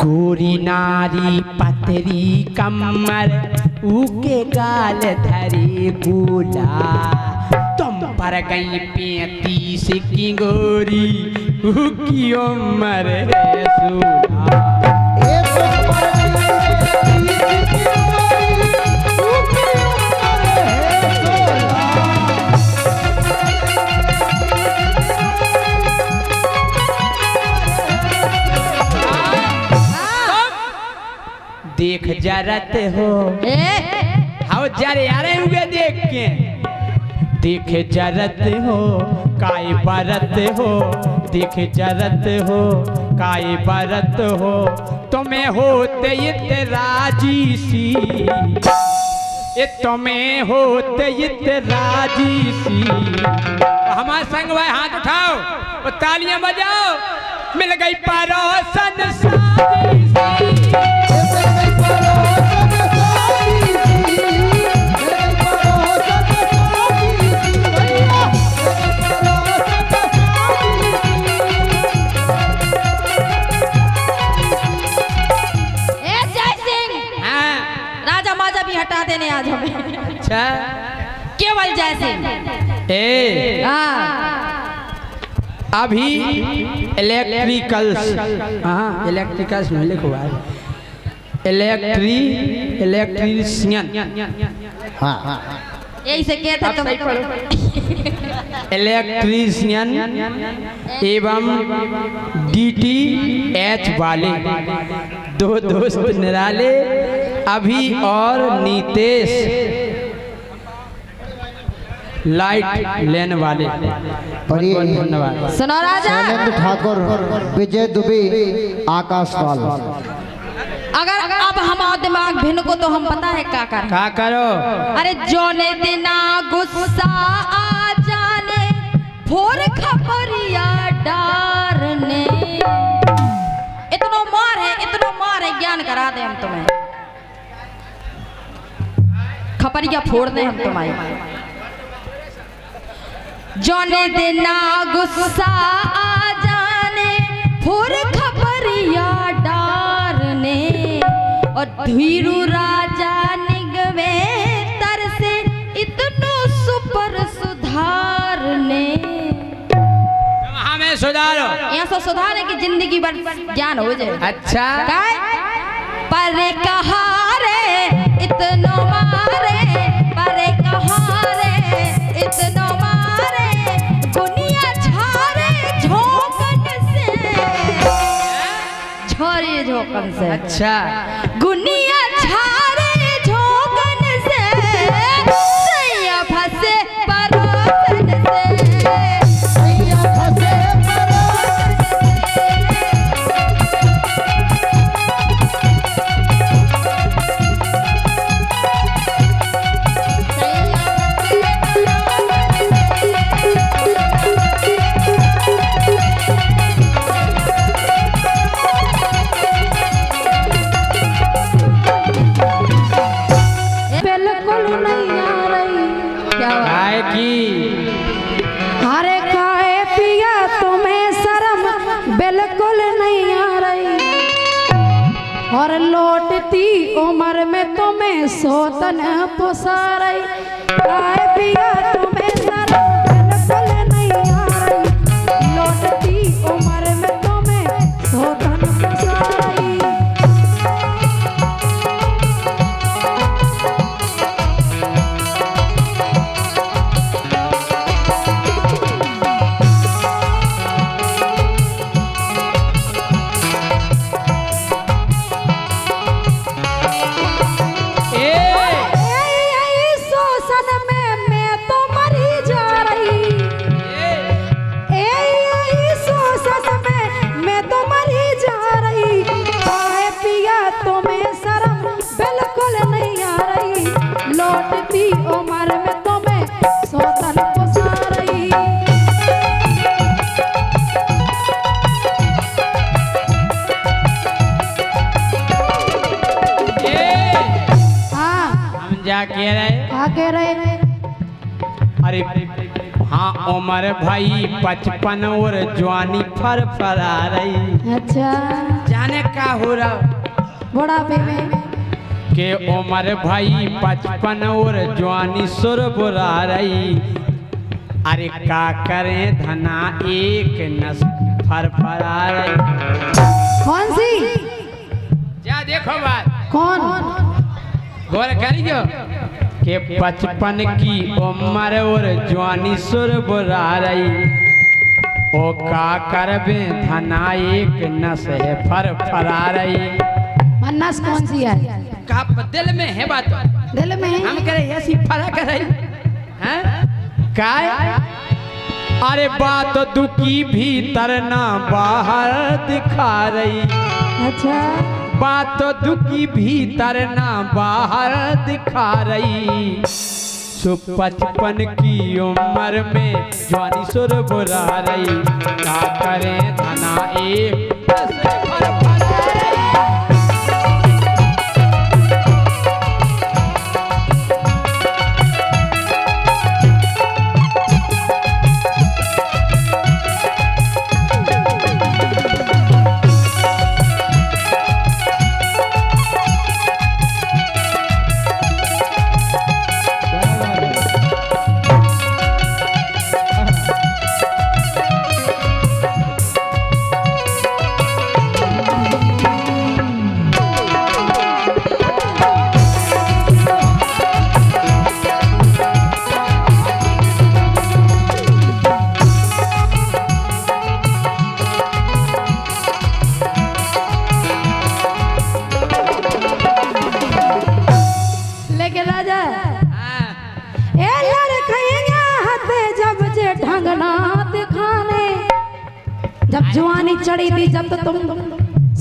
गोरी नारी पतरी कमर ऊके गाल धरे गोला। तुम पर गई 35 की गोरी ऊकी उम्र है 16। देख जरत हो हाउ जरे यारे हुए देख के देख जरत हो काय बरत हो देख जरत हो काय बरत हो तुम्हें होते इत राजी सी ये तुम्हें होते इत राजी सी। हमारे संग भाई हाथ उठाओ और तालियां बजाओ मिल गई परोसन साजी सी। हटा देने आज हमें अच्छा केवल जैसे ए अभी इलेक्ट्रिकल्स हाँ इलेक्ट्रिकल्स में लिखो इलेक्ट्रीशियन हाँ यही से कहते तुम इलेक्ट्रीशियन एवं DTH वाले दो दोस्त निराले अभी और नीतेश लाइट लेने वाले। धन्यवाद। सुनो राजा शैलेंद्र ठाकुर विजय दुबे आकाश पाल। अगर अब हमारा दिमाग भिन्न को तो हम पता है क्या कर क्या करो। अरे जोने दिना गुस्सा आ जाने फोर खबरिया डारने इतना मार है ज्ञान करा दे हम तुम्हें खपरिया फोड़ दे हम तुम्हारी। जोने देना गुस्सा आ जाने फोर खबरिया डारने और धीरू राजा निगवे तर से इतनो सुपर सुधारने। हमें ये सुधारो। यहाँ से सुधारे की जिंदगी भर ज्ञान हो जाए। अच्छा काय पर कहा रे इतनो मारे, पर कहा रे इतनो मारे, दुनिया झारे झोंकन से, झारे झोंकन से। अच्छा गुनिया झारे झोंकन से, सैया फंसे परोसन से, सैया फंसे परोसन बिल्कुल नहीं आ रही। क्या हुआ? काय की अरे खाए पिया तुम्हें शर्म बिल्कुल नहीं आ रही, और लौटती उम्र में तुम्हें सोतन पुसा रही। खाए पिया तुम्हें शर्म बिल्कुल नहीं आ रही, लौटती उम्र में तुम्हें सोतन पुसा रही। शोषण में मैं तो मरी जा रही, शोषण में मैं तो मरी जा रही। खाए पिया तुम्हें शर्म बिल्कुल नहीं आ रही, लौटती उम्र में तुम्हें सोतन पुसा रही। हाँ हम जा कह रहे। क्या कह रहे? अरे हाँ उम्र भाई 55 और जवानी फरफरा रही। अच्छा जाने का हो रहा बुढ़ापे में के उम्र भाई 55 और जवानी सुरबुरा रही। अरे का करें धना एक नस फरफरा रही। कौन सी? जा देखो बात कौन? गौर करियो के 55 की उम्र और जवानी सुरबुरा रही। ओ का करबे धना एक नस है फरफरा रही। मन्नस कौन सी है? का दिल में है बात, दिल में है? हम करे ऐसी फर्क है हैं काय। अरे बात दुखी भीतर ना बाहर दिखा रही। अच्छा बात दुखी भीतर ना बाहर दिखा रही। 55 की उम्र में जवानी सुर बुरा रही। का करें धना एक जब जवानी चढ़ी थी जब तो तुम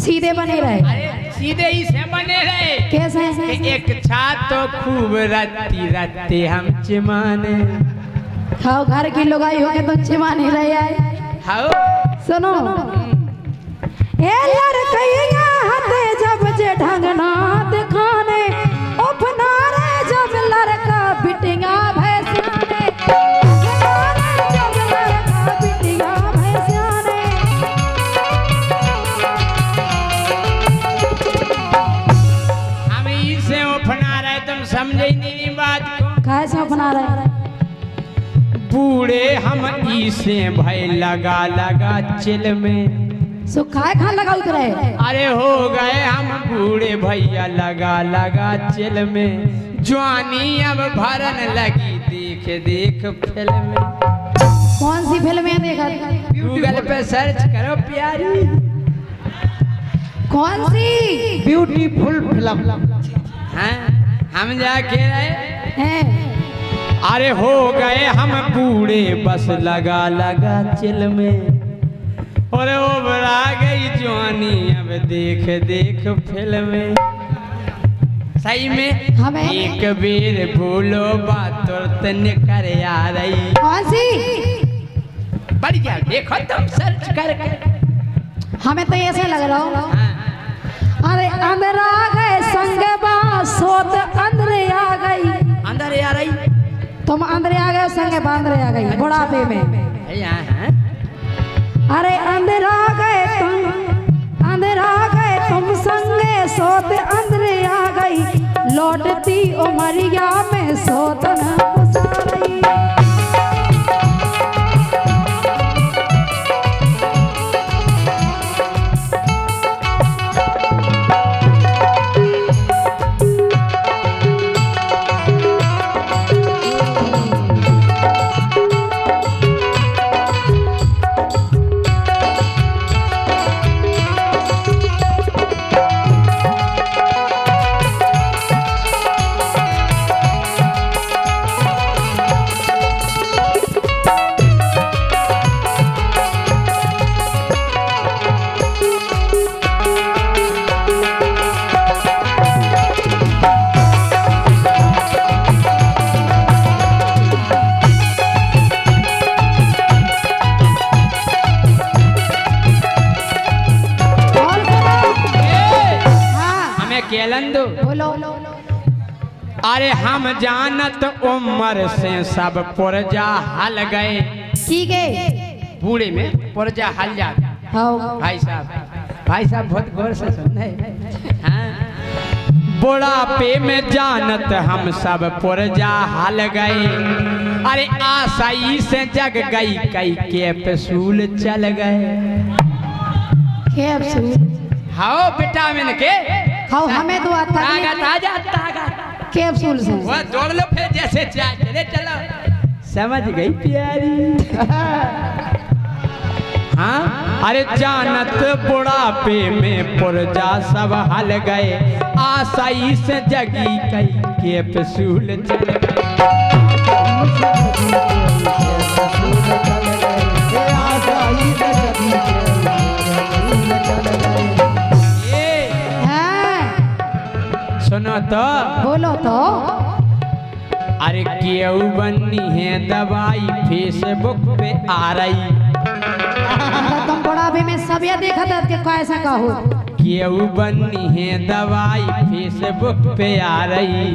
सीधे बने रहे। अरे सीधे ही से बने रहे। कैसे? एक छात तो खूब रत्ती रत्ती हम चिमाने। खाओ घर की लुगाई हो के तो चिमाने रहे आए। हाओ सुनो ए लड़कैया हते जब जे ढंगना दिखाने अपना रे जब लड़का बिटिया भैंसियाने जब लड़का बिटिया भैंसियाने हम इसे अपना रहे तुम समझे नहीं बात को। कैसे अपना रहे? बूढ़ बूढ़े हम इसे भय लगा लगा चिल में। सुखाए खान लगा उतरे। अरे हो गए हम बूढ़े भैया लगा लगा चिल में। जवानी अब भरन लगी देख देख फिल्म। कौन सी फिल्म है देखा? गूगल पे सर्च करो प्यारी। कौन सी? Beautiful film. हाँ हम जाके रहे है। अरे हो गए हम बूढ़े बस लगा लगा चिल में। और उभरा गई जवानी अब देख देख फिल्म। सही में हमें एक बेर भूलो बात तुरंत कर आ रही। कौन सी? बढ़िया देखो तुम सर्च कर। हमें तो ऐसे लग रहा हो। हाँ। अरे अंदर आ गए संग सोत अंदर आ गई। अंदर आ रही। तुम अंदर आ गए संग अंदर आ गई बुढ़ापे में। यहाँ अरे अंदर आ गए तुम, अंदर आ गए तुम संगे सोत अंदर आ गई। लौटती उमरिया में सोतन गुजारी। बोलो। अरे हम जानत उम्र से सब पुरजा हल गए। ठीक है। बूढ़े में पुरजा हल जा। भाई साहब बहुत गौर से सुने। हाँ। बुढ़ापे में जानत हम सब पुरजा हल गए। अरे आशाई से जग गई कई कैप्सूल चल गए। कैप्सूल? हाँ विटामिन के खाओ हमें तो ताकत कैप्सूल से। वो दौड़ लो फिर जैसे चाय चले चलो। समझ गई प्यारी। हाँ। अरे जानत बुढ़ापे में पुरजा सब हल गए। आशाई से जगी कई कैप्सूल चल गए। सुनो तो। बोलो तो। अरे केहू बनी है दवाई फेसबुक पे आ रही। तुम बुढ़ापे में सब ये देखा था कि कैसा का हो। केहू बनी है दवाई फेसबुक पे आ रही।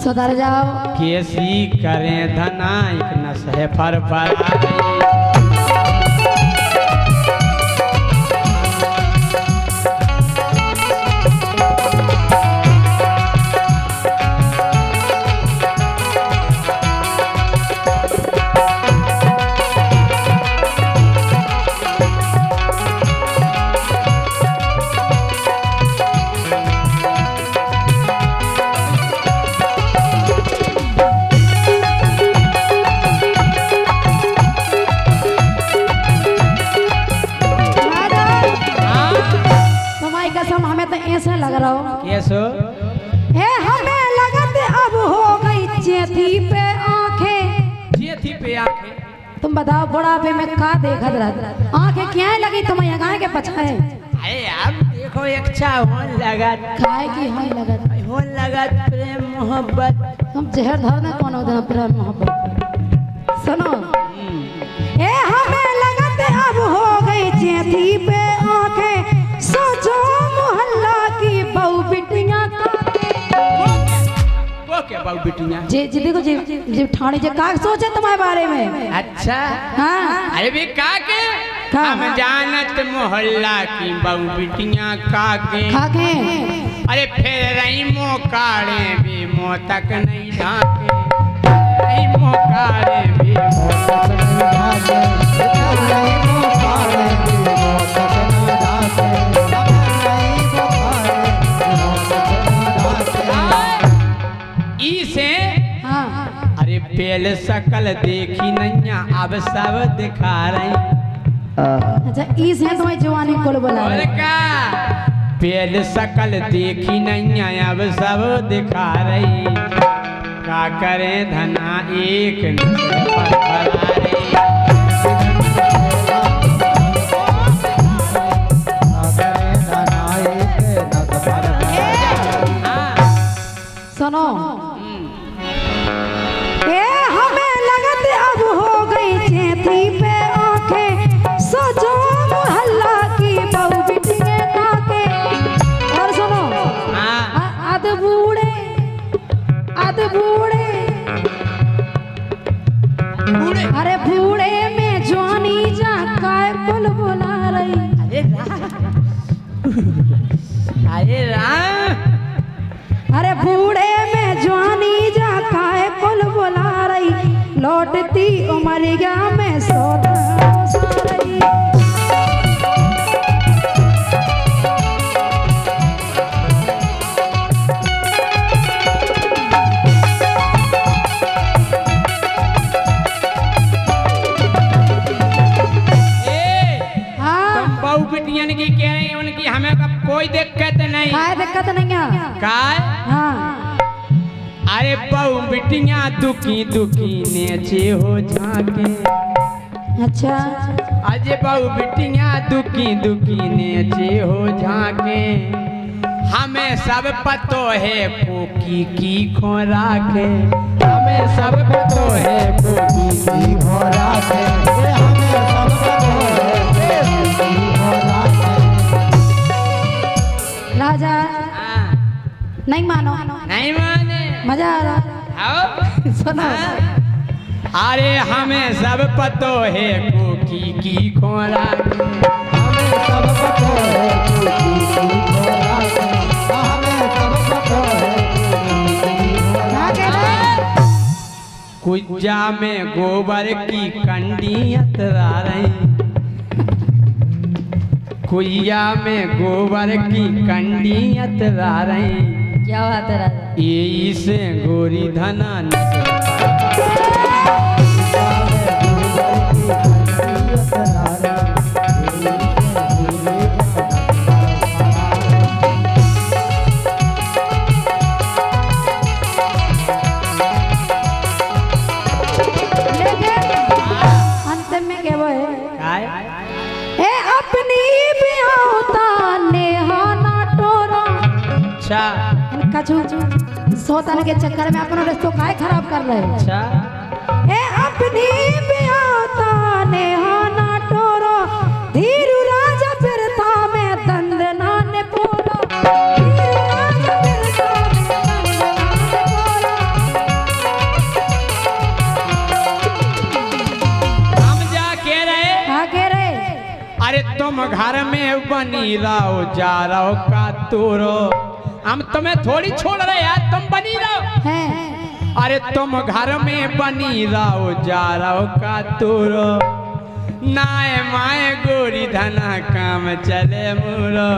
सुधर जाओ। कैसी करें धना एक नशे पर आ रही। ऐसा लग रहा हो। कैसो? हे हमें लगत अब हो गई चेथी पे आंखें। चेथी पे आंखें? तुम बताओ बुढ़ापे में का देखा रहा? आंखें क्या लगी तुम्हें गाय के पछाए? अरे आप देखो एक अच्छा होन लगत। काय की हाय लगत? होन लगत प्रेम मोहब्बत। तुम जहर धरना कौन होता प्रेम मोहब्बत? सुनो। हे हमें लगत अब हो गई चेथी पे आंखें। सोचो मोहल्ला की बहू बिटियां वो क्या बहू बिटियां? जे देखो जे ठाणे जे का सोचे तुम्हारे बारे में। अच्छा। हाँ। अरे भी काके हम जानत मोहल्ला की बहू बिटियां काके। खाके। अरे फिर रही मोकाड़े भी मो तक नहीं ढाके। नहीं मोकारे भी इसे हाँ अरे पहले शकल देखी नैया अब सब दिखा रही अच्छा इस है तुम्हें जवानी कोल बोला और रहे। का पहले शकल देखी नैया अब सब दिखा रही का करे धना एक नजर पर भरा रही हाँ, सुनो ए हमें लगत अब हो गई चेती पे आंखें सोचो मोहल्ला की बहू बिटिया काके और सुनो हाँ, अद बूढ़े अरे बूढ़े में जवानी जा काय कुल बुला रही अरे राम अरे बूढ़े में जवानी जा काय कुल बुला रही लौटती उमरिया में सोता रही तुम बहु बिटियन की कह रही हैं उनकी हमें कोई दिक्कत नहीं काय दिक्कत नहीं है काय हाँ अरे बहु बिटियां दुखी दुखी नेचे हो झाके अच्छा अजय बहु बिटियां दुखी दुखी नेचे हो झाके हमें सब पतो है कोकी की खोरा के हमें सब पतो है कोकी की खोरा के राजा हाँ, नहीं मानो नहीं माने मजा आ रहा आओ सुनो अरे हमें सब पतो है कोकी की खोरा के हमें सब पतो है कुज्जा में गोबर की कंडी अतरा रही कुइया में गोबर की कंडी अतरा रही क्या बात है राजा ये से गोरी धना अंत में क्या वो है काय ए अपनी ब्याहता नेहा ना टोरा अच्छा कछु सोतन के चक्कर में अपना रिश्तों काहे खराब कर रहे हो अच्छा ए अपनी ब्याहता नेहा ना टोरा धीरू राजा फिरता में दंड नाने पोरा धीरू राजा फिरता में दंड नाने हम जा कह रहे पोरा आगे रे अरे तुम घर में बनी रहो जा रहो का तोरो हम तुम्हें थोड़ी छोड़ रहे यार तुम बनी रहो हैं अरे तुम घर में बनी रहो जा रहो का तोरो नाय माए गोरी धना काम चले मोरो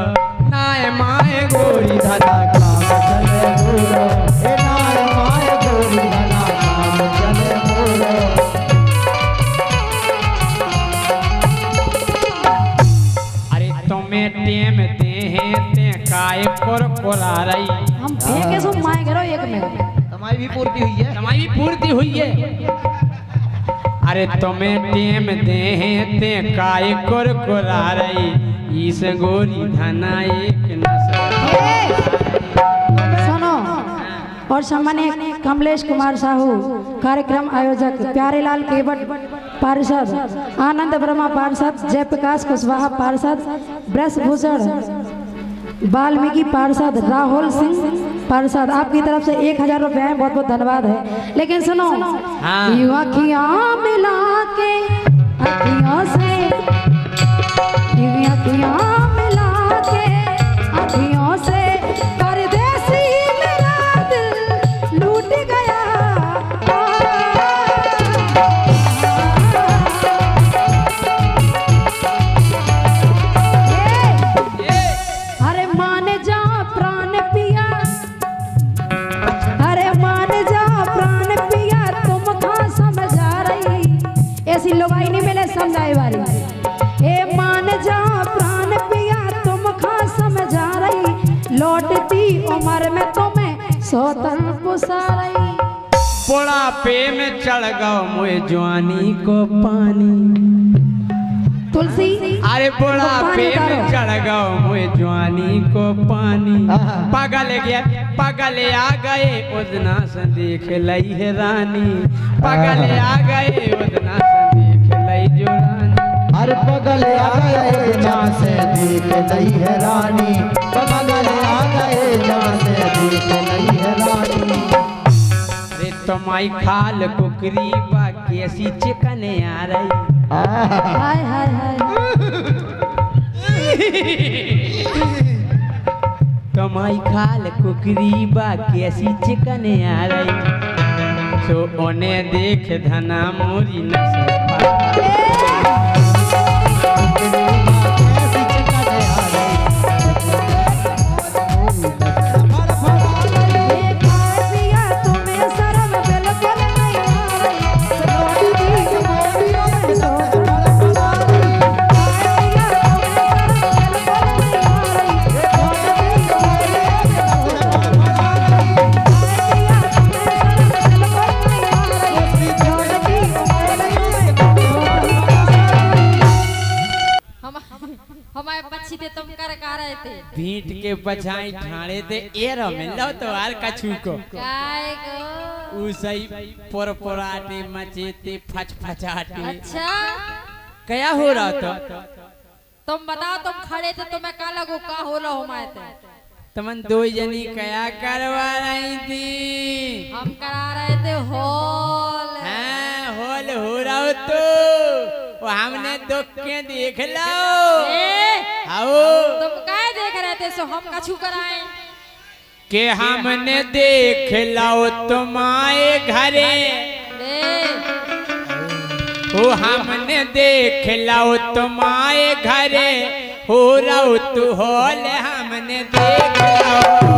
नाय माए गोरी धना काम चले मोरो अरे तुम्हें टेम दे हैं ते काय पर कोला रही हम फेंके सो माए करो एक में हमारी भी पूर्ति हुई है तुम्हारी भी पूर्ति हुई है अरे तुम्हें टेम दे हैं ते काय कर कोला रही इस गोरी धना एक नशा सुनो और सम्मानित कमलेश कुमार साहू कार्यक्रम आयोजक प्यारेलाल केवट पार्षद आनंद वर्मा पार्षद जयप्रकाश कुशवाहा पार्षद ब्रजभूषण वाल्मीकि पार्षद राहुल सिंह पार्षद आपकी तरफ से 1000 रुपए है बहुत बहुत धन्यवाद है लेकिन सुनो हाँ। यूं अखियां मिला के अखियों से यूं अखियां मिला के अखियों से परदेसी मेरा दिल लूट गया लौटती उम्र में तुम्हें सौतन पुसारई। बुढ़ापे में चढ़ गओ मोए जवानी को पानी। तुलसी अरे बुढ़ापे में चढ़ गओ मोए जवानी को पानी। पागल गया पागल आ गए उतना से देख लई है रानी। पागल आ गए उतना से देख लई जो रानी। हर पगल आ गए जहाँ से देख लई है रानी। पगल आ गए जहाँ से देख लई है रानी। अरे तुम्हारी खाल कुकरी बा कैसी चिकन आ रही। हाय हाय हाय। तुम्हारी खाल कुकरी बा कैसी चिकन आ रही। सो उन्हें देख धना मोरी नस हमारे पक्षी थे तुम कर रहे थे भीट के बजाई ठाणे दे एरो मिलो तो आर कछु को काय गो उसई पोरपोराटे मचेते फचफचाटे। अच्छा क्या हो रहा था? तुम बताओ तुम खड़े थे तुम्हें का लगो का हो रहा हमारे थे? तुमन दो जनी क्या करवा रही थी? हम करा रहे थे हॉल। हाँ हॉल हो रहा तो वो हमने दुख के देख लो। आओ तुम काय देख रहे थे सो हम कछु कराए के हमने देख लो तुम्हारे घरे। वो हमने देख लो तुम्हारे घरे हो रहो तू हॉल हमने देख लो।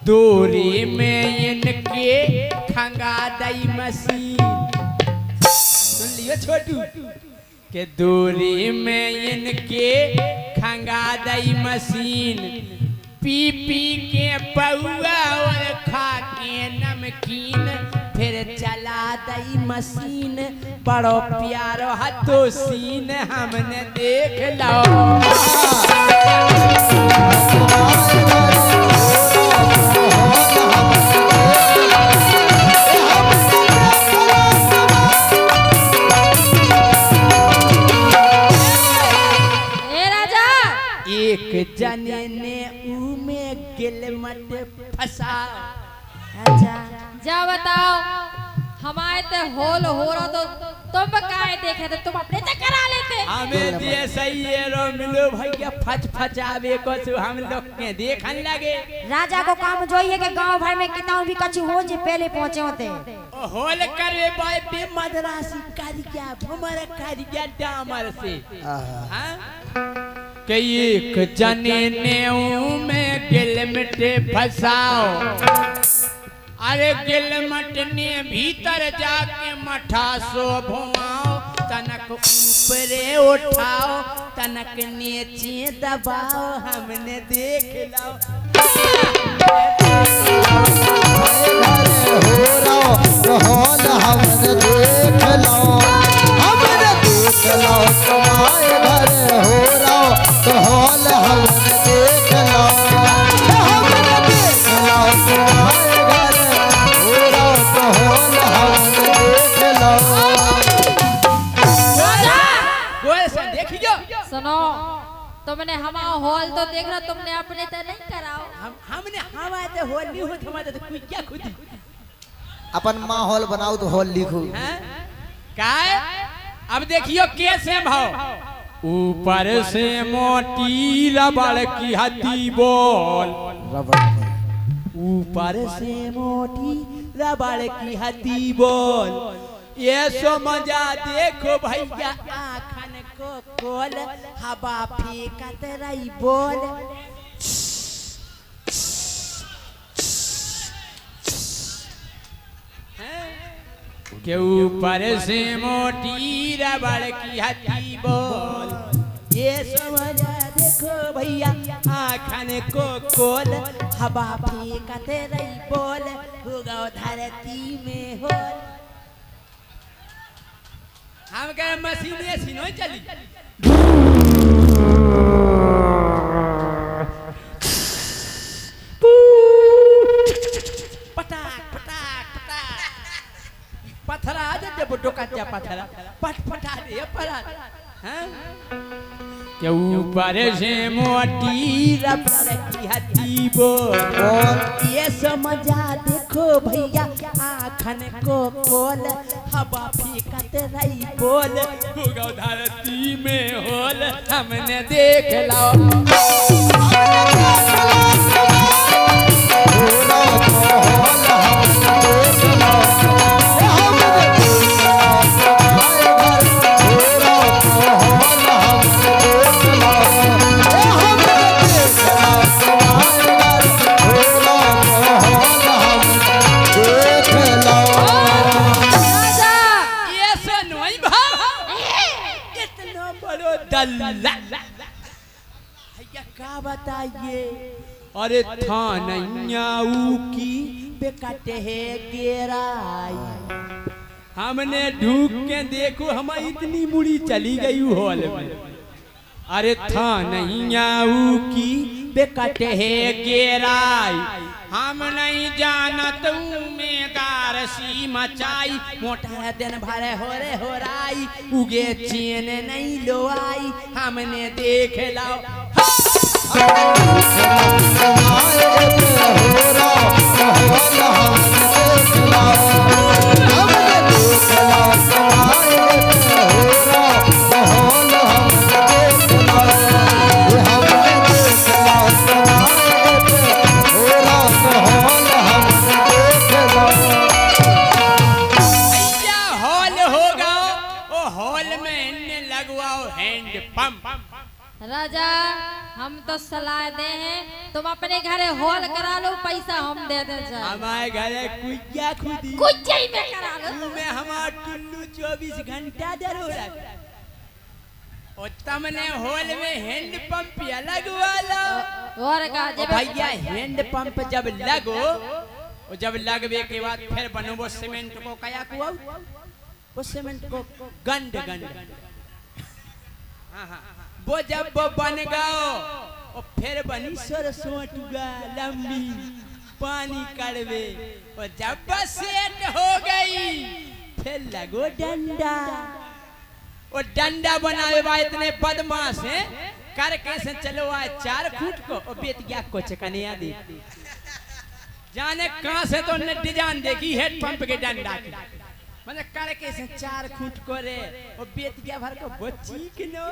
दूरी में इनके खंगा दई मसीन। सुन लियो छोटू के दूरी में इनके खंगा दई मसीन। पी पी के पौआ और खा के नमकीन फिर चला दई मशीन। बड़ो प्यारो हतो सीन हमने देख लो। एक जने ने उमे गिलमट फसा। अच्छा जा बताओ हमारे ते हॉल हो रहा तो तुम काहे देखे थे? तुम अपने से करा लेते। हमें जैसे ये रो मिलो भैया फच फचावे को सु हम लोग के देखन लगे। राजा को काम जोइए के गांव भर में कितना भी कछु हो जे पहले पहुंचे होते। हॉल करवे बाय बे मदरासी कारिया भमर कारिया डामर से। हां के एक जने ने में गिलमट फसाओ। अरे गिलमट ने भीतर जाके मठा सो भुआओ। तनक ऊपरे उठाओ तनक नीचे दबाओ हमने देख लो। हॉल हमने देख लो। हमने देख लो तुम्हारे घर हो रहा तो हॉल हमने देख लो। हमने देख लो तुम्हारे घर हो रहा तो हॉल हमने देख लो। गोल से देखियो। सुनो तुमने हमारा हॉल तो देख रहा तुमने अपने तो नहीं कराओ। हमने हमारे तो हॉल नहीं होता हमारे तो कोई क्या खुद अपन माहौल बनाओ तो हॉल लिखो। काय अब देखियो कैसे भाव ऊपर से मोटी रबड़ की हड्डी बोल रबड़ की ऊपर से मोटी रबड़ की हड्डी बोल, ये सो मजा देखो भैया आखन को खोल, हवा फेंकत रही बोल। के ऊपर से मोटी रबड़ की हड्डी बोल, ये समझा देखो भैया आखन को खोल, हवा फेंकत रही बोल, होगा धरती में होल। हम कह मशीनें सिनो चली पटाक पटाक पटाक पत्थर आ जाते बुड्ढो का क्या पत्थर पट पटा दे पड़ा हैं के ऊपर से मोटी रबड़ की हड्डी बोल, ये समझा देखो भैया आखन को खोल, हवा फेंकत रही बोल, होगा धरती में होल। हमने देख लो क्या बताइए। अरे थानैयाऊ की बेकट है गेराई, हमने ढूक के देखो हम इतनी मुड़ी चली गई हॉल में। अरे थानैयाऊ की बेकट है गेराई, हम नहीं जानत उमेदार सी मचाई, मोटा दिन भरे हो राई, उगे चैन नहीं लो आई, हमने देख लो राजा। हम तो सलाह दे हैं तुम अपने घरे हॉल करा लो, पैसा हम दे दे। हमारे घरे कुइया खुदी कुइया ही में करा लो, में हमारा टुल्लू 24 घंटा जरूरत, और तुमने हॉल में हैंड पंप लगवा लो। और का जब भैया हैंड पंप जब लगो, और जब लगवे के बाद फिर बनोबो सीमेंट को कया कुआ, वो सीमेंट को गंड गंड, हाँ वो जब वो बन गओ, और फिर बनी सरसों टुगा लंबी पानी कड़वे, और जब बस सेट हो गई फिर लगो डंडा, और डंडा बनावे बा इतने बदमाश हैं कर कैसे चलो आए 4 फुट को, और बेतिया को चकनिया दी जाने कहां से तो ने डिजाइन देखी हेड पंप के डंडा की, मतलब कर कैसे 4 फुट को रे, और बेतिया भर को बच्ची के नो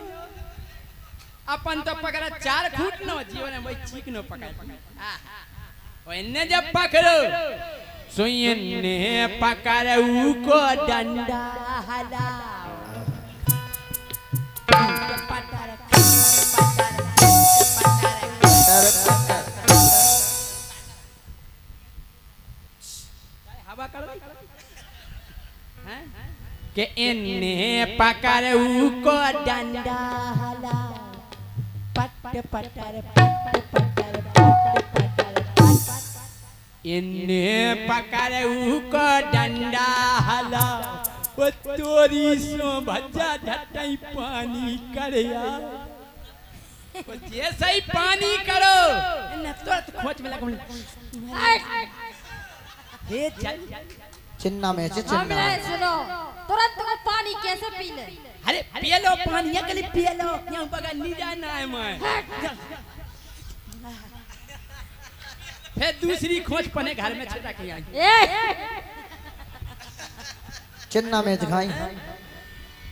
अपन तो पकड़ा 4 फुट नो, जीवन में वही चीक नो पकड़, और इन्ने जब पकड़ो सुइने पकड़ू को डंडा हलाओ, हवा करो के इन्ने पकड़ू को डंडा हलाओ, पट पटर पट पटर पट पटर, इन्ने पकड़ू को डंडा हलाओ, वो तोरी सो भज्जा ढटाई पानी करया, वो जैसे ही पानी करो इन्ने तुरंत खोज में लगो, हे चल चिन्ना में से चिन्ना, हमने सुनो तुरंत वो पानी कैसे पी ले। अरे पिए लो पानी, ये कली पिए लो, यहाँ बगल नहीं जाना है मैं, फिर दूसरी खोज पने घर में छटा के आई, चिन्ना में दिखाई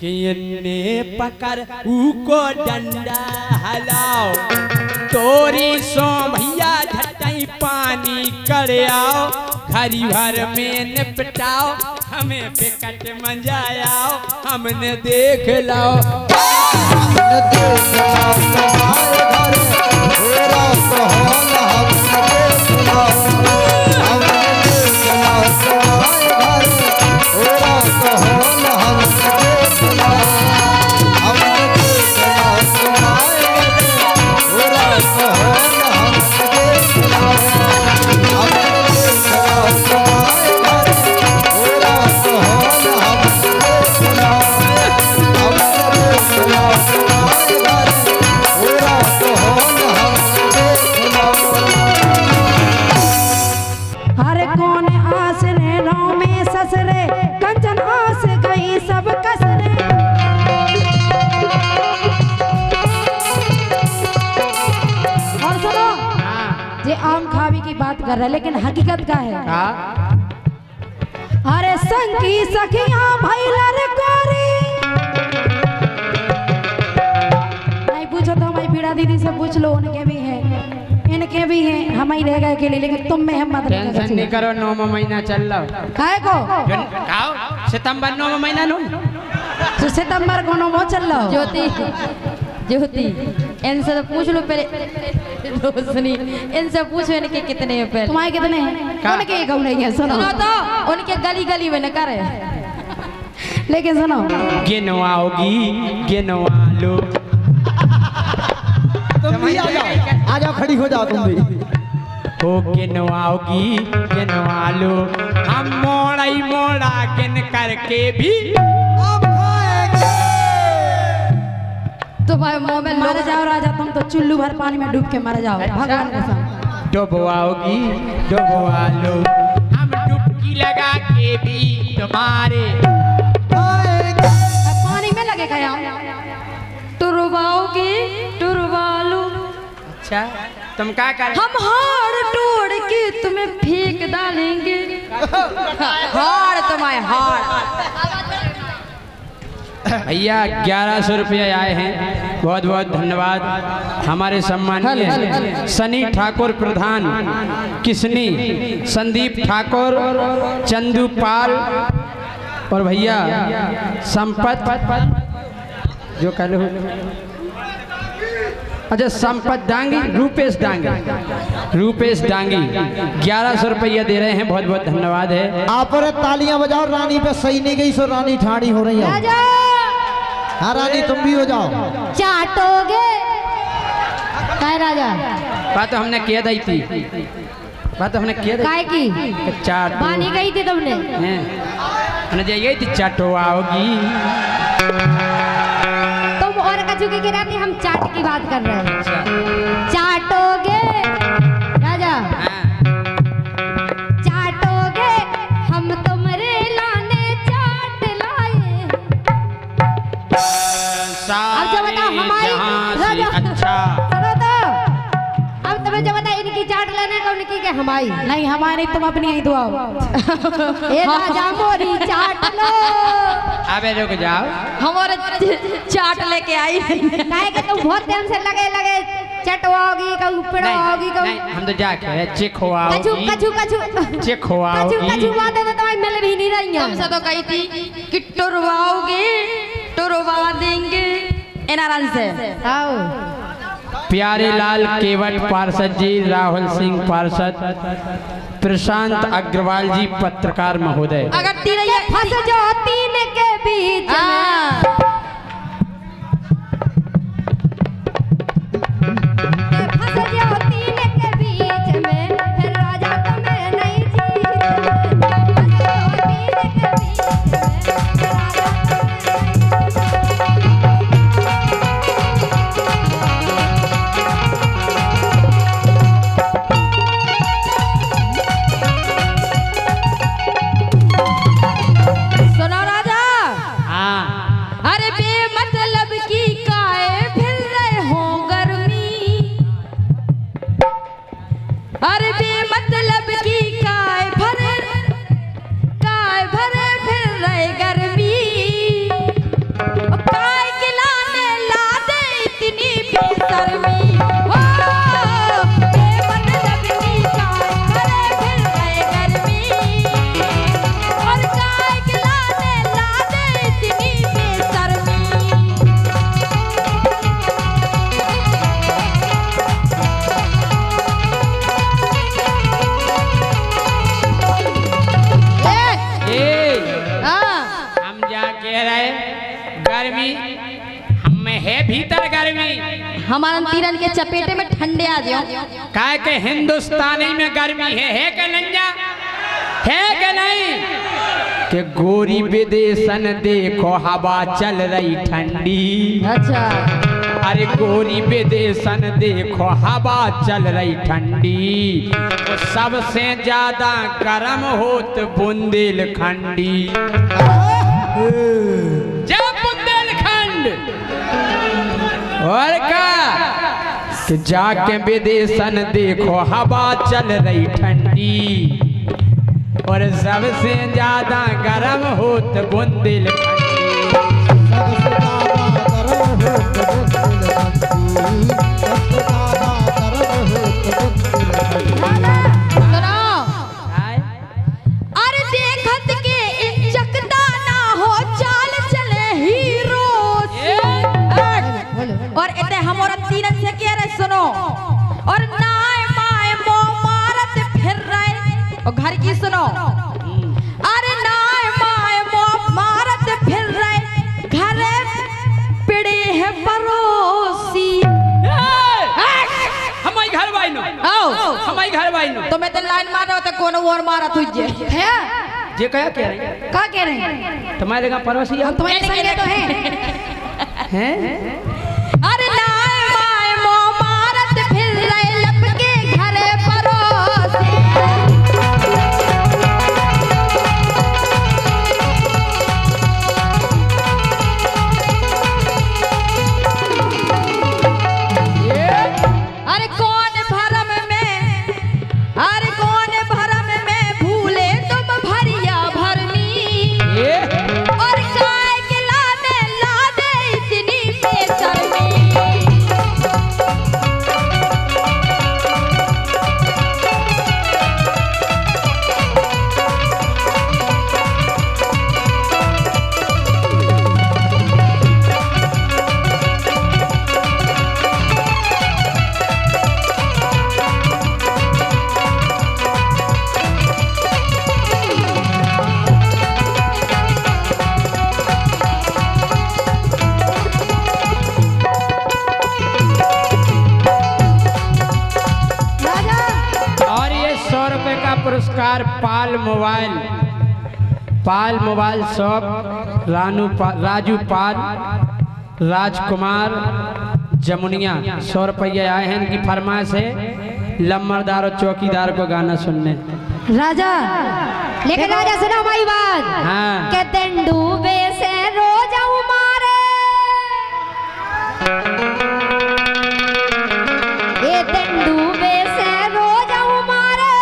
कि इन्ने पकड़ उको डंडा हलाओ, तोरी सो भैया ढटाई जवानी कर आओ, घड़ी भर में निपटाओ, हमें बेकट मंजाओ, हमने देख लाओ। हमने देख लाओ तुम्हारे घर हो रहा तो हॉल, हमने देख लाओ, हमने देख लाओ तुम्हारे घर हो रहा तो हॉल, हमने देख लाओ, हमने देख लाओ तुम्हारे घर हो रहा तो हॉल, हमने देख लाओ, हमने देख लाओ तुम्हारे घर हो रहा तो हॉल, हमने देख लाओ, हमने देख लाओ तुम्हारे घर हो रहा तो हॉल, हमने देख लाओ। अरे कौन आस रे राव में ससरे, कंचन आस गई सब कसरे। और सुनो, ये आम खावी की बात कर रहा है, लेकिन हकीकत का है। अरे संग की सखियां भैलर कोरी, नहीं पूछो तो हमारी पीड़ा दीदी से पूछ लो, उनके भी है, इनके भी हैं, हम ही रह गए अकेले, लेकिन तुम में हिम्मत नहीं। टेंशन नहीं करो, 9वां महीना चल रहा। काहे को सितंबर 9वां महीना नो, तो सितंबर को नो चल रहा हो। ज्योति ज्योति इनसे तो पूछ लो पहले। रोशनी इनसे पूछो इनके कितने हैं पहले। तुम्हारे कितने हैं? उनके एक नहीं है। सुनो सुनो तो उनके गली गली में न करे। लेकिन सुनो, गिनवाओगी गिनवा लो। तुम भी आ जाओ, खड़ी हो जाओ तुम भी। हो गिनवाओगी गिनवा लो, हम मोड़ा ही मोड़ा गिन करके भी तुम्हारे मुंह में मर जाओ राजा, तुम तो चुल्लू भर पानी में डूब के मर जाओ। भगवान कसम। डुबवाओगी डुबवा लो, हम डुबकी लगा के भी तुम्हारे पानी में लगेगा यार। टुरवाओगी टुरवा लो। अच्छा तुम क्या कर? हम हार तोड़ के तुम्हें फेंक डालेंगे। हार तुम्हारे हार। भैया 1100 रुपये आए हैं, बहुत बहुत धन्यवाद। हमारे सम्मानीय सनी ठाकुर प्रधान, किसनी, संदीप ठाकुर, चंदू पाल और भैया संपत जो कल अच्छा संपत डांगी, रूपेश डांगी 1100 रुपया दे रहे हैं, बहुत बहुत धन्यवाद है। आप और तालियां बजाओ, रानी पे सही नहीं गई सो रानी ठाड़ी हो रही है। हाँ रानी तुम भी हो जाओ। चाटोगे काय राजा? बात तो हमने किया दी थी, बात तो हमने किया काय की चाट बानी गई थी तुमने। हमने यही थी चाटो आओगी। तुम और कछु की गिराती, हम चाट की बात कर रहे हैं। चाटोगे राजा, चाटोगे हम तुम्हारे लाने चाट लाए। अब जो बताओ हमारी राजा, अच्छा सुनो तो, अब तुम्हें जो बताओ इनकी चाट लेने का, उनकी क्या हमारी नहीं हमारी, तुम अपनी ही दुआओ। ए राजा मोरी चाट लो। अबे रुक जाओ, हमारे चाट लेके आई। काहे कि तुम बहुत टाइम से लगे चटवाओगी, कहूं पिड़वाओगी, कहूं हम तो जाके चेक होआओगी, चेक कछु बात है तो तुम्हारी मिल भी नहीं रही है। तुमसे तो कही थी कि टुरवाओगे, टुरवा देंगे एनारन से। आओ प्यारे लाल केवट पार्षद जी, राहुल सिंह पार्षद, प्रशांत अग्रवाल जी पत्रकार महोदय। अगर तीन ये फंस जाओ तीन के बीच में, फंस जाओ तीन के बीच में, फिर राजा तुम्हें नहीं जीत। फंस जाओ तीन के बीच में, फिर राजा सुनो राजा। हाँ अरे बेमतलब की काए फिर रहे हो गर्मी। अरे बेमतलब की काय भरे फिर रहे गर्मी। काय खिलाने ला दे इतनी बेशर्मी। ओ बेमतलब की काय गर्मी हमें है भीतर गर्मी। हमारा तीरन के चपेटे में ठंडे आ जाओ। काय के हिंदुस्तानी में गर्मी है के नंजा है के नहीं कि गोरी विदेशन देखो हवा चल रही ठंडी। अच्छा अरे गोरी विदेशन देखो हवा चल रही ठंडी। तो सबसे ज्यादा गर्म होत बुंदेलखंडी। जब बुंदेलखंड और का कि जाके विदेशन देखो हवा चल रही ठंडी। और सबसे ज्यादा गर्म होत बुंदेलखंडी। सबसे ज्यादा गर्म होत बुंदेलखंडी। सबसे ज्यादा गर्म होत बुंदेलखंडी। सुनो, अरे देखत के इचकता ना हो चाल चले हीरो से। और इतने हमारा तीरन से कह रहे सुनो। और नाय माय मो मारत फिर रहे। और घर की सुनो, अरे नाय माय मो मारत फिर रहे। घरे पिड़े है पड़ोसी। हमारी घर वाइनो आओ हमारी घर वाइनो तो मैं तो लाइन मार रहा था कौन और मारा तुझे है। जे कह रहे हैं क्या कह रहे हैं? तुम्हारे गाँव पड़ोसी हम तुम्हारे संगे तो हैं। हैं। अरे नाय माय मो मारत फिर रहे लपके घरे पड़ोसी। अरे कौन भरम में, अरे कौन भरम में भूले तुम भरिया भरनी। और काय के लाने लादे इतनी बेशर्मी। और ये 100 रुपए का पुरस्कार पाल मोबाइल शॉप राजू पाल राजकुमार जमुनिया 100 रुपये आए हैं। इनकी फरमाइश है लम्बरदार और चौकीदार को गाना सुनने। राजा लेकिन राजा सुना हमारी बात। हाँ के दिन डूबे से रोज मारे। ये दिन डूबे से रोज मारे।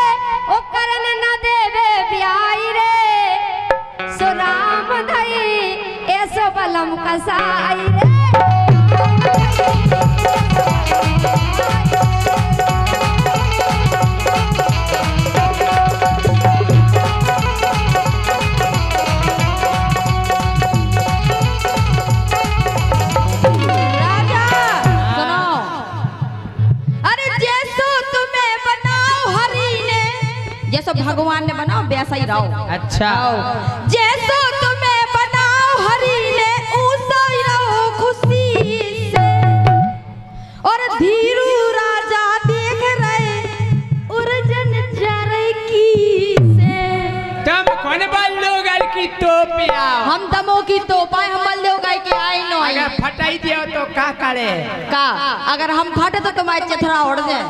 ओ करन न देवे ब्याई रे। सो राम धई ऐसो बलम कसाई रे। राजा सुनो, अरे जैसो तुम्हें बनाओ हरि ने, जैसो भगवान ने बनाओ वैसा ही रहो। अच्छा जैसो तुम्हें बनाओ हरि ने उसा ही रहो खुशी से। और धीरू राजा देख रहे उर्जन चरे की से। तुम कौन बाल लोग की तो पिया हम दमो की तो पाए हम बल्ले गाय के आई नो आई। अगर फटाई दियो तो का करे। का अगर हम फटे तो तुम्हारे चथरा उड़ जाए।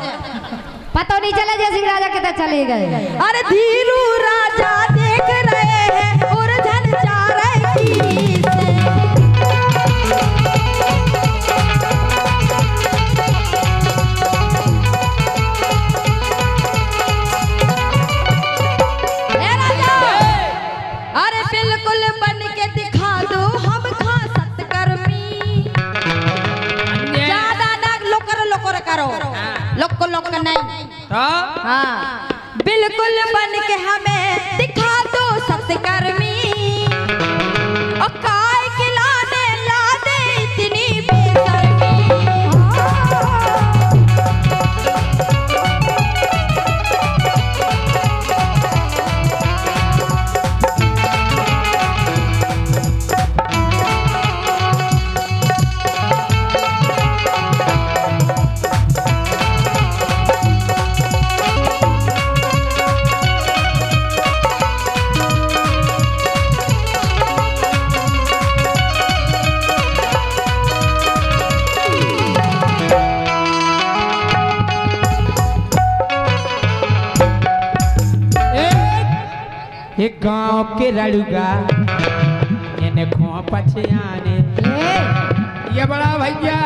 पता नहीं चला जय सिंह राजा किधर चले गए। अरे धीरू राजा देख रहे हैं उर्जन चरे की से। अरे बिल्कुल बन के दिखा दो हम खा सत्कर्मी। ज्यादा ना लोकर करो। लोक नहीं। हाँ बिल्कुल बन के हमें दिखा दो सत्कर्मी। और काय के लाने ला दे इतनी बेशर्मी। एक गांव के रड़ुगा इन्हें खो पछियाने ये बड़ा भैया।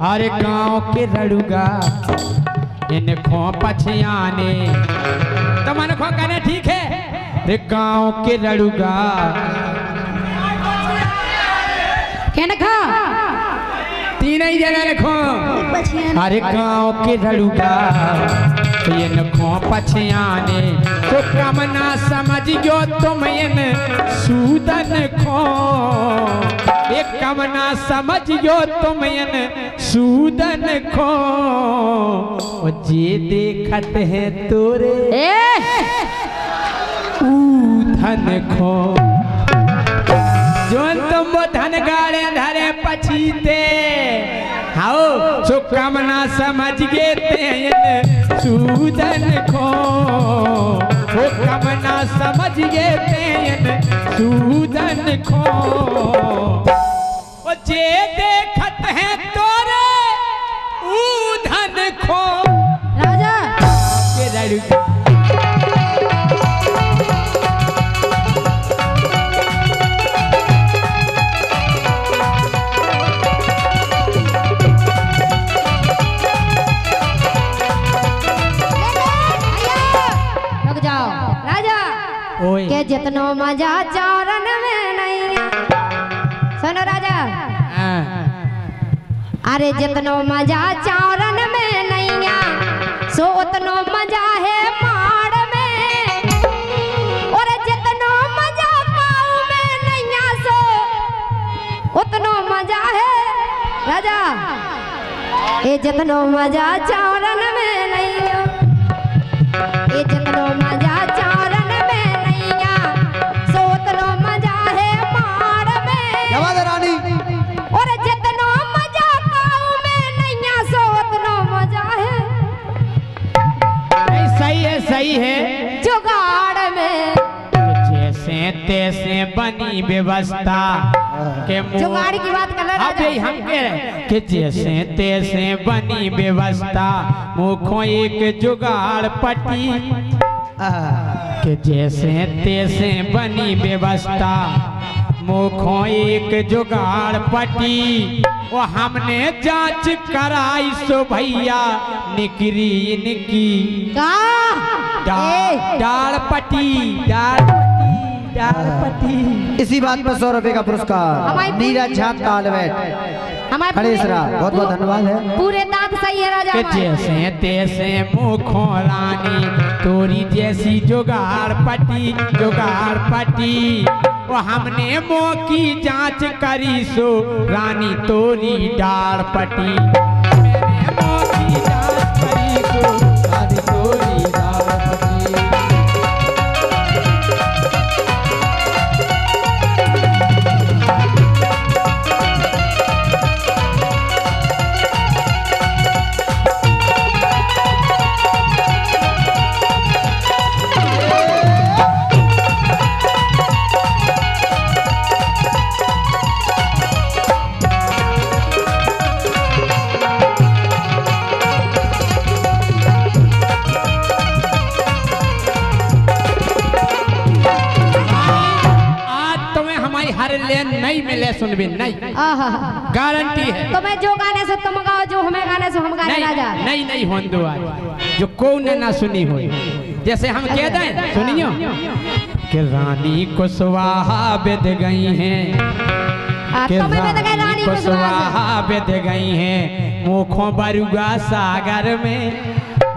अरे गांव के रड़ुगा इन्हें खो पछियाने तो मन खो कहने ठीक है। रे गांव के रड़ुगा कहने खा तीन ही जने लिखो। अरे गांव के रड़ुगा ये नखो पछियाने तो कम ना समझियो तुम इन सूदन खो। एक कम ना समझियो तुम इन सूदन खो। ओ जे देखत है तोरे धन खो। जोन तुम वो धन गाड़े धरे पछीते हाओ सो कम ना समझ गे तेन सूदन खो। वो कम ना समझ गे तेन सूदन खो। वो जे देखत है तोरे ऊ धन खो। राजा के रड़ुगा के जितनो मजा चारण में नहीं। सुनो राजा अरे जितनो मजा चारण में नहीं सो उतनो मजा है माड़ में। और जितनो मजा काऊ में नहीं सो उतनो मजा है राजा। ये जितनो मजा चारण में नहीं ये जितनो मजा चारण रानी। और जितनो मजा काऊ में नहीं सो उतनो मजा है। सही है जुगाड़ में जैसे तैसे बनी व्यवस्था के जुगाड़ की बात कर रहा अबे हम कह रहे कि जैसे तैसे बनी व्यवस्था मुखो एक जुगाड़ पटी। कि जैसे तैसे बनी व्यवस्था मुखो एक जुगाड़ पटी। वो हमने जांच कराई सो भैया निकरी इनकी डाल पटी। इसी बात पर 100 रुपए का पुरस्कार नीरज झा तालवेट खड़ेसरा बहुत बहुत धन्यवाद है। पूरे दांत सही है राजा। कि जैसे तैसे मुखो रानी तोरी जैसी जुगाड़ पटी। वो हमने मुँह की जांच करी सो रानी तोरी डाड़ पटी। मैंने मुँह की जांच करी सो रानी तोरी डाड़ पटी। नहीं मिले सुनबी नहीं गारंटी है। तो मैं जो गाने से तुम गाओ जो हमें गाने से हम गाने राजा। नहीं होन दो आज जो कौन ना सुनी हो। जैसे हम कह दें सुनियो कि रानी को स्वाहा बेद गई हैं। कि रानी को स्वाहा बेद गई हैं मुखों बरुआ सागर में।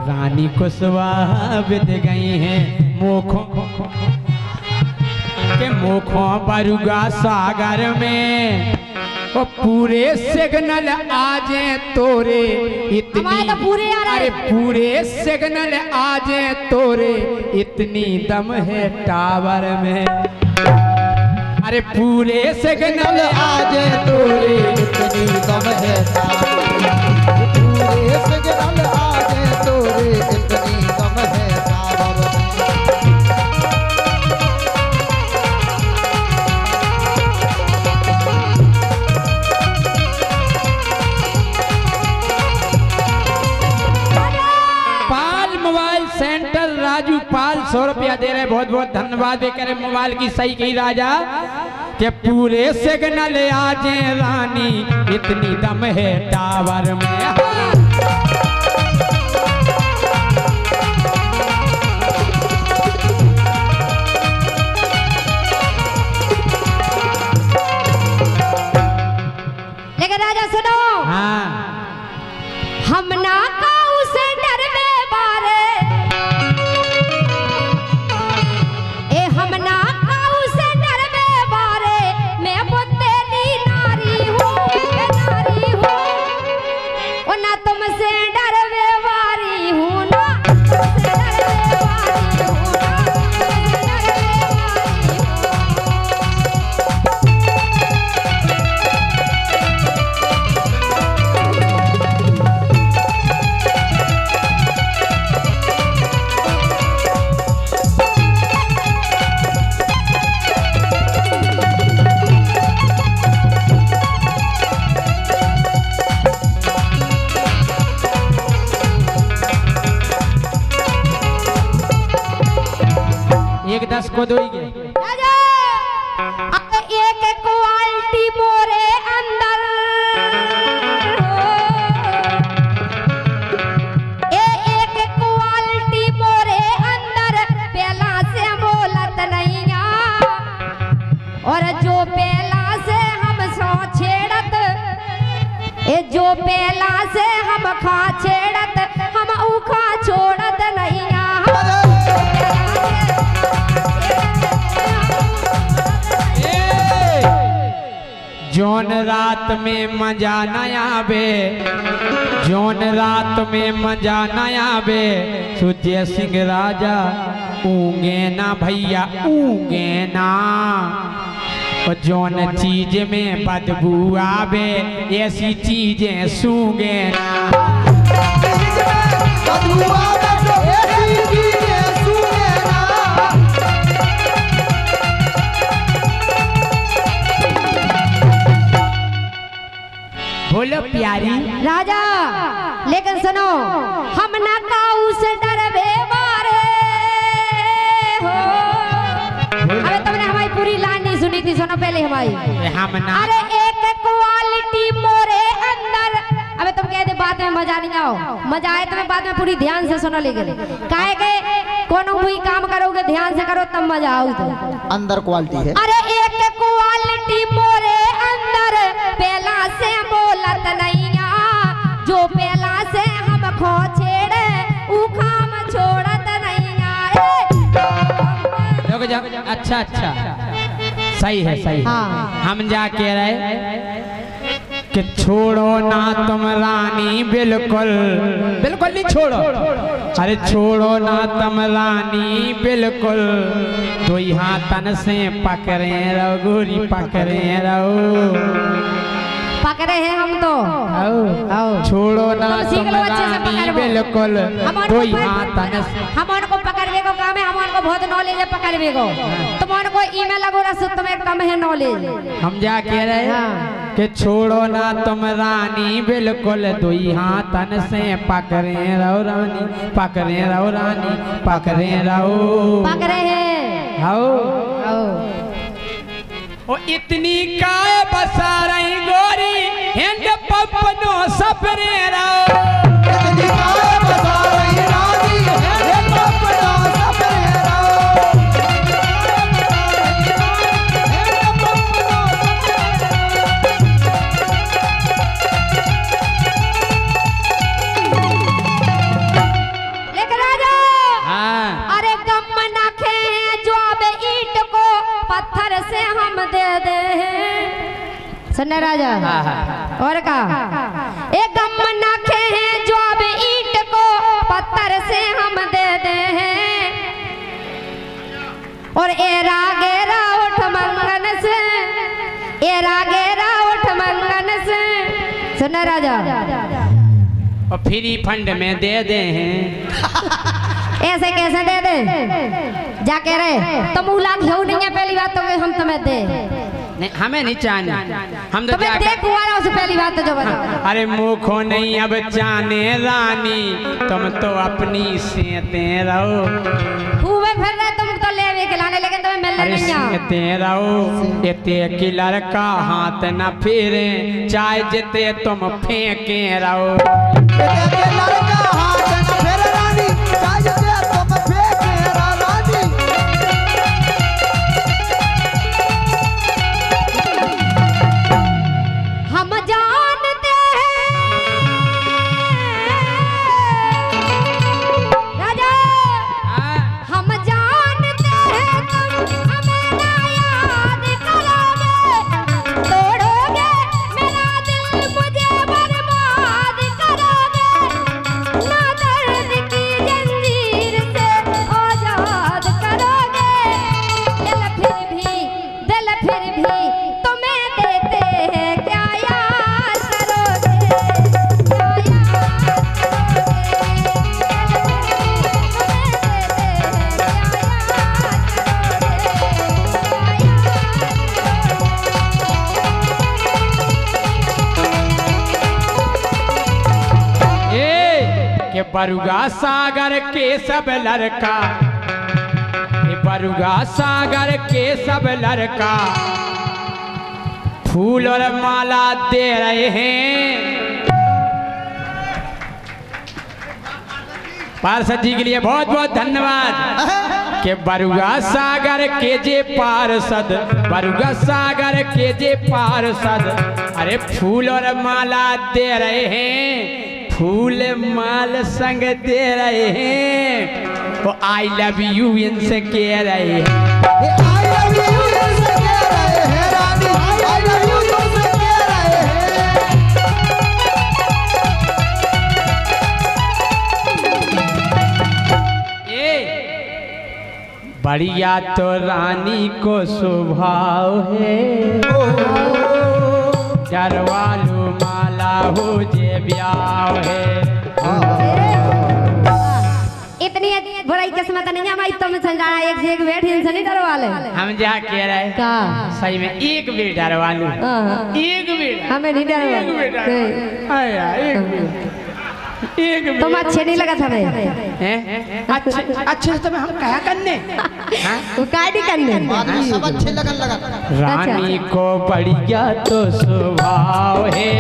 रानी को स्वाहा बेद गई हैं मुखों के मुखों बरुआ सागर में। वो पूरे सिग्नल आजे तोरे इतनी तो पूरे आ रहे। अरे पूरे सिग्नल आजे तोरे इतनी दम है टावर में। अरे पूरे सिग्नल आजे तोरे इतनी दम है टावर में। पूरे सिग्नल आजे तोरे इतनी दम है टावर में। राजू पाल 100 रुपया दे रहे, बहुत बहुत धन्यवाद। दे करे मोबाइल की सही कही राजा के पूरे सिग्नल आजे रानी, इतनी दम है टावर में। लेकिन राजा सुनो, हाँ हम ना काऊ से डरवे बारे, ए हम ना काऊ से डरवे बारे, मैं बुतेली नारी हूँ, नारी हूँ, और ना तुमसे डरवे वारी हूँ, ना तुमसे डरवे वारी हूँ, ना तुमसे डरवे वारी हूँ। एक 10 को दोगे। राजा अब एक क्वालिटी मोरे अंदर एक क्वालिटी मोरे अंदर, पहला से बोलत नहीं आ, और जो पहला से हम सो छेड़त, ए जो पहला से हम खा छेड़त, हम उखा छोड़त नहीं आ। जौन रात में मजा न आवे, जौन रात में मजा न आवे, सुजय सिंह राजा ऊँगे ना भैया ऊँगे ना, और जौन चीज में बदबू आवे, ऐसी चीजें सूंगे ना। बोलो प्यारी राजा, लेकिन सुनो, हम ना काऊ से डरवे मारे हो। अरे तुमने हमारी पूरी लाइन नहीं सुनी थी, सुनो पहले हमारी। हम ना, अरे एक क्वालिटी मोरे अंदर, अबे तुम कहते बात में मजा नहीं आओ, मजा आए तुम्हें बात में पूरी ध्यान से सुनो। लेकिन काहे के कोनो भी काम करोगे ध्यान से करो तब मजा आओ। तो अंदर क्वालिटी है। अरे एक क्वालिटी मोरे अंदर, पहला से बोलत नहीं आ, जो पहला से हम खो छेड़े, ऊ खाम छोड़त नहीं आ। रुक जा, अच्छा अच्छा सही है सही है। हाँ। हम जा कह रहे कि छोड़ो ना तुम रानी, बिल्कुल बिल्कुल नहीं छोड़ो, अरे छोड़ो ना तुम रानी बिल्कुल, तो यहाँ तन से पकड़े रहो गोरी, पकड़े रहो, पकड़े हैं हम तो। आओ। छोड़ो ना तुम सीख तुम लो अच्छे से रानी पकड़ लो। बिल्कुल, तो यहाँ तन से। हम उनको पकड़ने को काम है, हम उनको बहुत नॉलेज है पकड़ने को, तुम उनको ईमेल लगो रहा तुम्हें कम है नॉलेज। हम जा कह रहे हाँ। कि छोड़ो ना तुम रानी बिल्कुल, तो यहाँ तन से पकड़े रहो रानी, पकड़े रहो रानी, पकड़े रहो, पकड़े हैं। आओ आओ। ओ इतनी काय बसा रही गोरी, हिंद पपनो सपने रहो, इतनी काय बसा रही रानी, हिंद पपनो सपने रहो, हिंद पपनो लेकिन राजा, हाँ अरे गम ना खे जो अब ईंट को पत्थर से हम दे दे। सुनने राजा, हाँ, हाँ। और का एक गम ना खे जो अब ईंट को पत्थर से हम दे दे, और एरा गेरा उठ मंगन से, एरा गेरा उठ मंगन से। सुनने राजा, और फ्री फंड में दे दे हैं, ऐसे कैसे दे दे? जा कह रहे तुम उला घेऊ नहीं है, पहली बात तो हम तुम्हें दे नहीं हमें नहीं चाहने, हम तो तो मैं देख हुआ रहा, उससे पहली बात तो जो बताओ। अरे मुखो नहीं अब चाहने रानी, तुम तो अपनी सेते रहो। खूबे फिर रहे तुम तो ले के लाने, लेकिन तुम्हें मिलने अरे नहीं आओ। सेते रहो, एते की लड़का हाथ न फेरे, चाहे जिते तुम फेंके रहो। लड़का हाथ न फेरे रानी, चाहे जिते तुम फेंके रानी। हम जानते हैं राजा, हम जानते हैं तुम हमें ना याद करोगे, तोड़ोगे मेरा दिल मुझे बर्बाद करोगे, ना दर्द की जंजीर से आजाद करोगे, दिल फिर भी तुम्हें देते हैं, क्या याद करोगे, क्या याद के बरुगा सागर के सब लड़का, ये बरुगा सागर के सब लड़का फूल और माला दे रहे हैं। पार्षद जी के लिए बहुत बहुत धन्यवाद। के बरुगा सागर के जे पार्षद, बरुगा सागर के जे पार्षद, अरे फूल और माला दे रहे हैं, फूल माल संग दे रहे हैं, वो आई लव यू इनसे कह रहे हैं। I love you इनसे कह रहे हैं रानी, I love you तुमसे कह रहे हैं। ए बढ़िया तो रानी को स्वभाव है, डरवालू माला हो जे ब्याह है। इतनी बुराई किस्मत नहीं है हमारी, तुम समझा एक से एक वेट इनसे नहीं डरवा ले। हम जा कह रहे का सही में एक भी डरवालू, एक भी हमें नहीं डरवा, एक तुम अच्छे नहीं लगा था अच्छे तो हम कहा करने वो काय नहीं करने। आदमी सब अच्छे लगन लगा। रानी को बढ़िया तो स्वभाव है,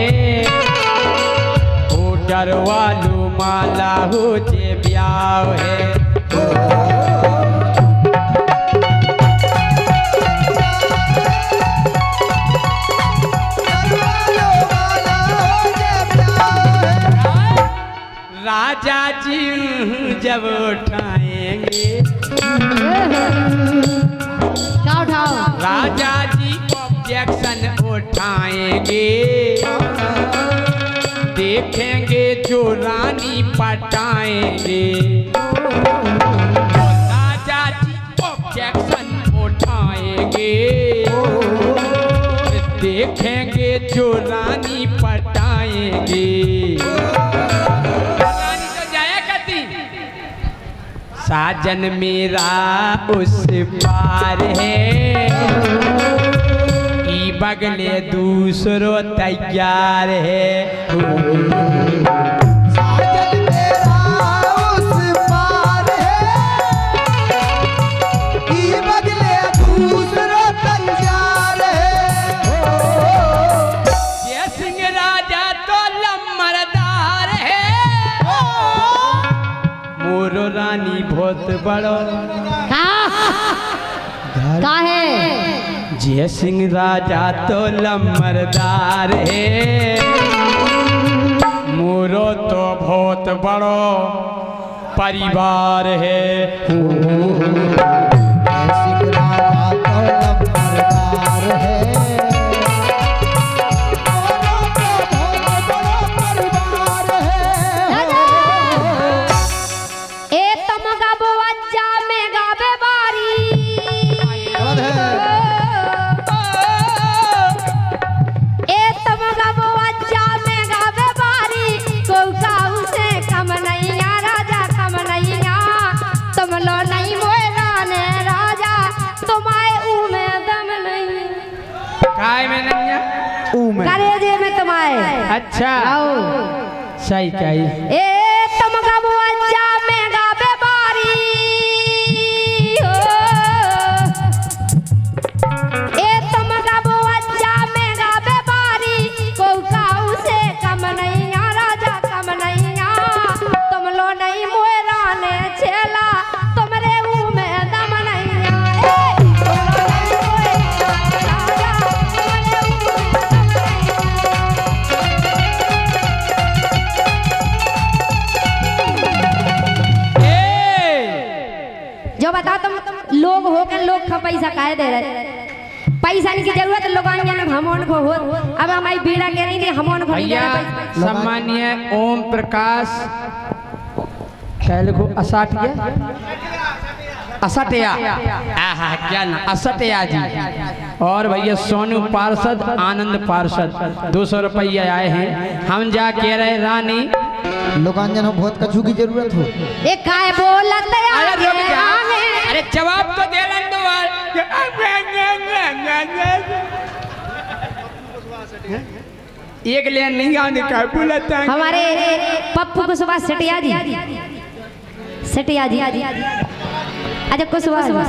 ओ डरवालू माला हो जे ब्याह है। राजा जी जब उठाएंगे, क्या उठाओ, राजा जी ऑब्जेक्शन उठाएंगे, देखेंगे जो रानी पटाएंगे। राजा जी ऑब्जेक्शन उठाएंगे, देखेंगे जो रानी पटाएंगे। साजन मेरा उस पार है, ई बगले दूसरो तैयार है। साजन मेरा उस पार है, ई बगले दूसरो तैयार है। ये सिंह राजा तो लम्बरदार है, मोरो रानी बहुत बड़ो। का है जय सिंह राजा तो लम्बरदार है, मोरो तो बहुत बड़ो परिवार है। सिंह राजा तो लम्बरदार है, अच्छा आओ सही कही। ए तुम गबो अच्छा में गाबे बारी हो ए तुम गबो अच्छा में गाबे बारी को काऊ से कम नहीं आ राजा कम नहीं आ तुम लो नहीं मोरा ने छेला तुमरे मुंह में दम नहीं आ ए तुम लो नहीं मोरा राजा तुमरे मुंह जो बता तुम लोग होकर लोग का पैसा काहे दे रहे पैसा की जरूरत लोग हमोन को हो अब हमारी बीड़ा कह रही थी हमोन को नहीं दे भैया रहे पैसा। सम्मानीय ओम प्रकाश कहले को असटिया आहा क्या ना असटिया जी और भैया सोनू पार्षद आनंद पार्षद 200 रुपया आए हैं। हम जा कह रहे रानी लोकांजन हो बहुत कछु की जरूरत हो। एक काय बोलत अरे रुक जा, आगे अरे जवाब तो दे लन दो एक लेन नहीं आने का बोलता है। हमारे पप्पू कुशवाहा सेठिया जी अच्छा कुशवाहा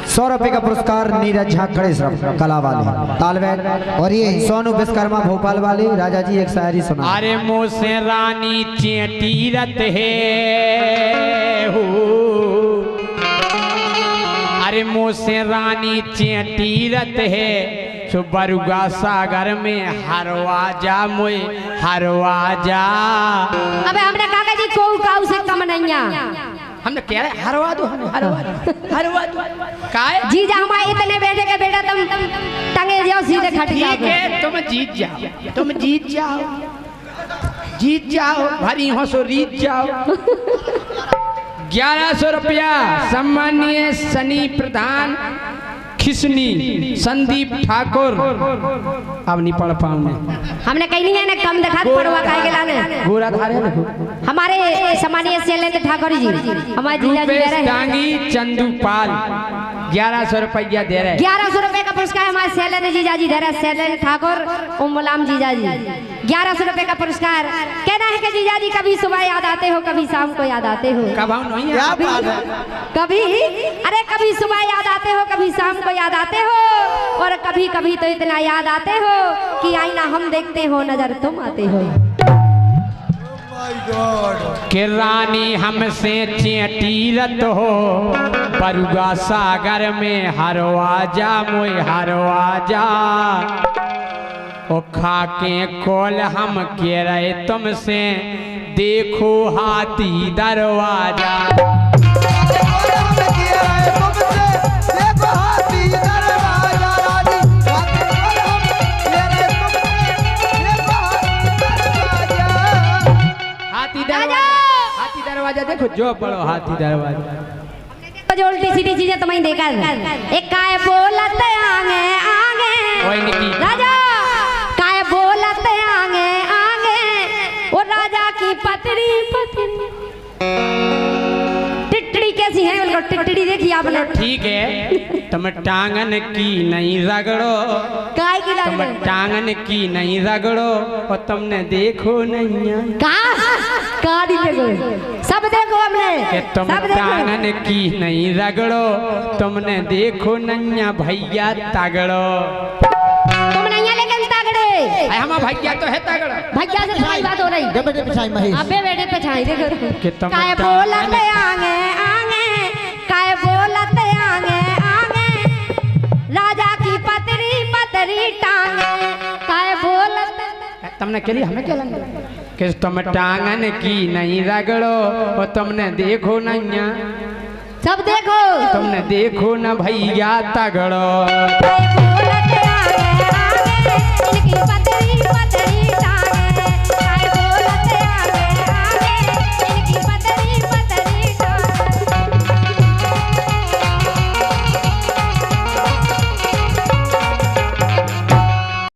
100 रुपए का पुरस्कार नीरज झा खड़े सर कला वाले तालबैग और ये सोनू विश्वकर्मा भोपाल वाले राजा जी एक शायरी सुना। अरे मुँह से रानी चेटीरत है हो अरे मुँह से रानी चेटीरत है सो बरुगा सागर में हरवा जा मोए हरवा जा। अबे हमने काका जी को काऊ से कम नहीं आ हमने कह रहे हरवा दो हरवा दो काय जीजा हमारे इतने बेटे के बेटा तुम टंगे जाओ सीधे खट ठीक जाओ है तुम जीत जाओ भरी हो सो रीत जाओ। 1100 रुपया सम्मानीय सनी प्रधान खिसनी संदीप ठाकुर अब नहीं पढ़ पाऊंगे हमने कहीं नहीं है ना कम दिखा पड़वा काहे के लाने गोरा धारे हमारे सम्मानीय शैलेंद्र ठाकुर जी हमारे जीजा जी दे रहे हैं टांगी चंदूपाल 1100 रुपया दे रहे 1100 रुपए का पुरस्कार हमारे शैलेंद्र जीजा जी दे रहे हैं शैलेंद्र ठाकुर उम्मलाम जीजा जी 1100 रुपए का पुरस्कार। कहना है कि जीजा जी कभी सुबह याद आते हो कभी शाम को याद आते हो कब हम नहीं है कभी अरे कभी सुबह याद आते हो कभी शाम को याद आते हो और कभी कभी तो इतना याद आते हो कि आईना हम देखते हो नजर तुम आते हो। कि रानी हमसे चेटीरत हो बरुगा सागर में हरवा जा मोए हरवा जा ओ खाके कोल हम कह रहे तुमसे देखो हाथी दरवाजा। हाथी दरवाजा देखो जो पढ़ो हाथी दरवाजा जो उल्टी सीधी चीजें तुम्हें देखा एक काय बोलत आगे आगे राजा काय बोलत आगे आगे वो राजा की पतरी पतरी टिटड़ी कैसी है उनको टिटड़ी देखी आपने ठीक है तुम टांगन की नहीं रगड़ो काय की तुम लग टांगन की नहीं रगड़ो और तुमने देखो नहीं का देखो सब देखो हमने कि तुम सब देखो टांगन की नहीं रगड़ो तुमने देखो नैया भैया तगड़ो। तुम नहीं है लेकिन तगड़े हम भैया तो है तगड़ो भैया से सही बात हो रही बेटे पिछाई महेश अबे बेटे पे छाई देखो कि तुम काय बोलत आगे आगे काय बोलत आगे आगे राजा की पतरी पतरी टांगे काय बोलत तुमने के लिए हमें क्या लगे कि तुम टांगन की नहीं रगड़ो और तुमने देखो नैया सब देखो तुमने देखो न भैया तगड़ो। काय बोलत आगे आगे इनकी पतरी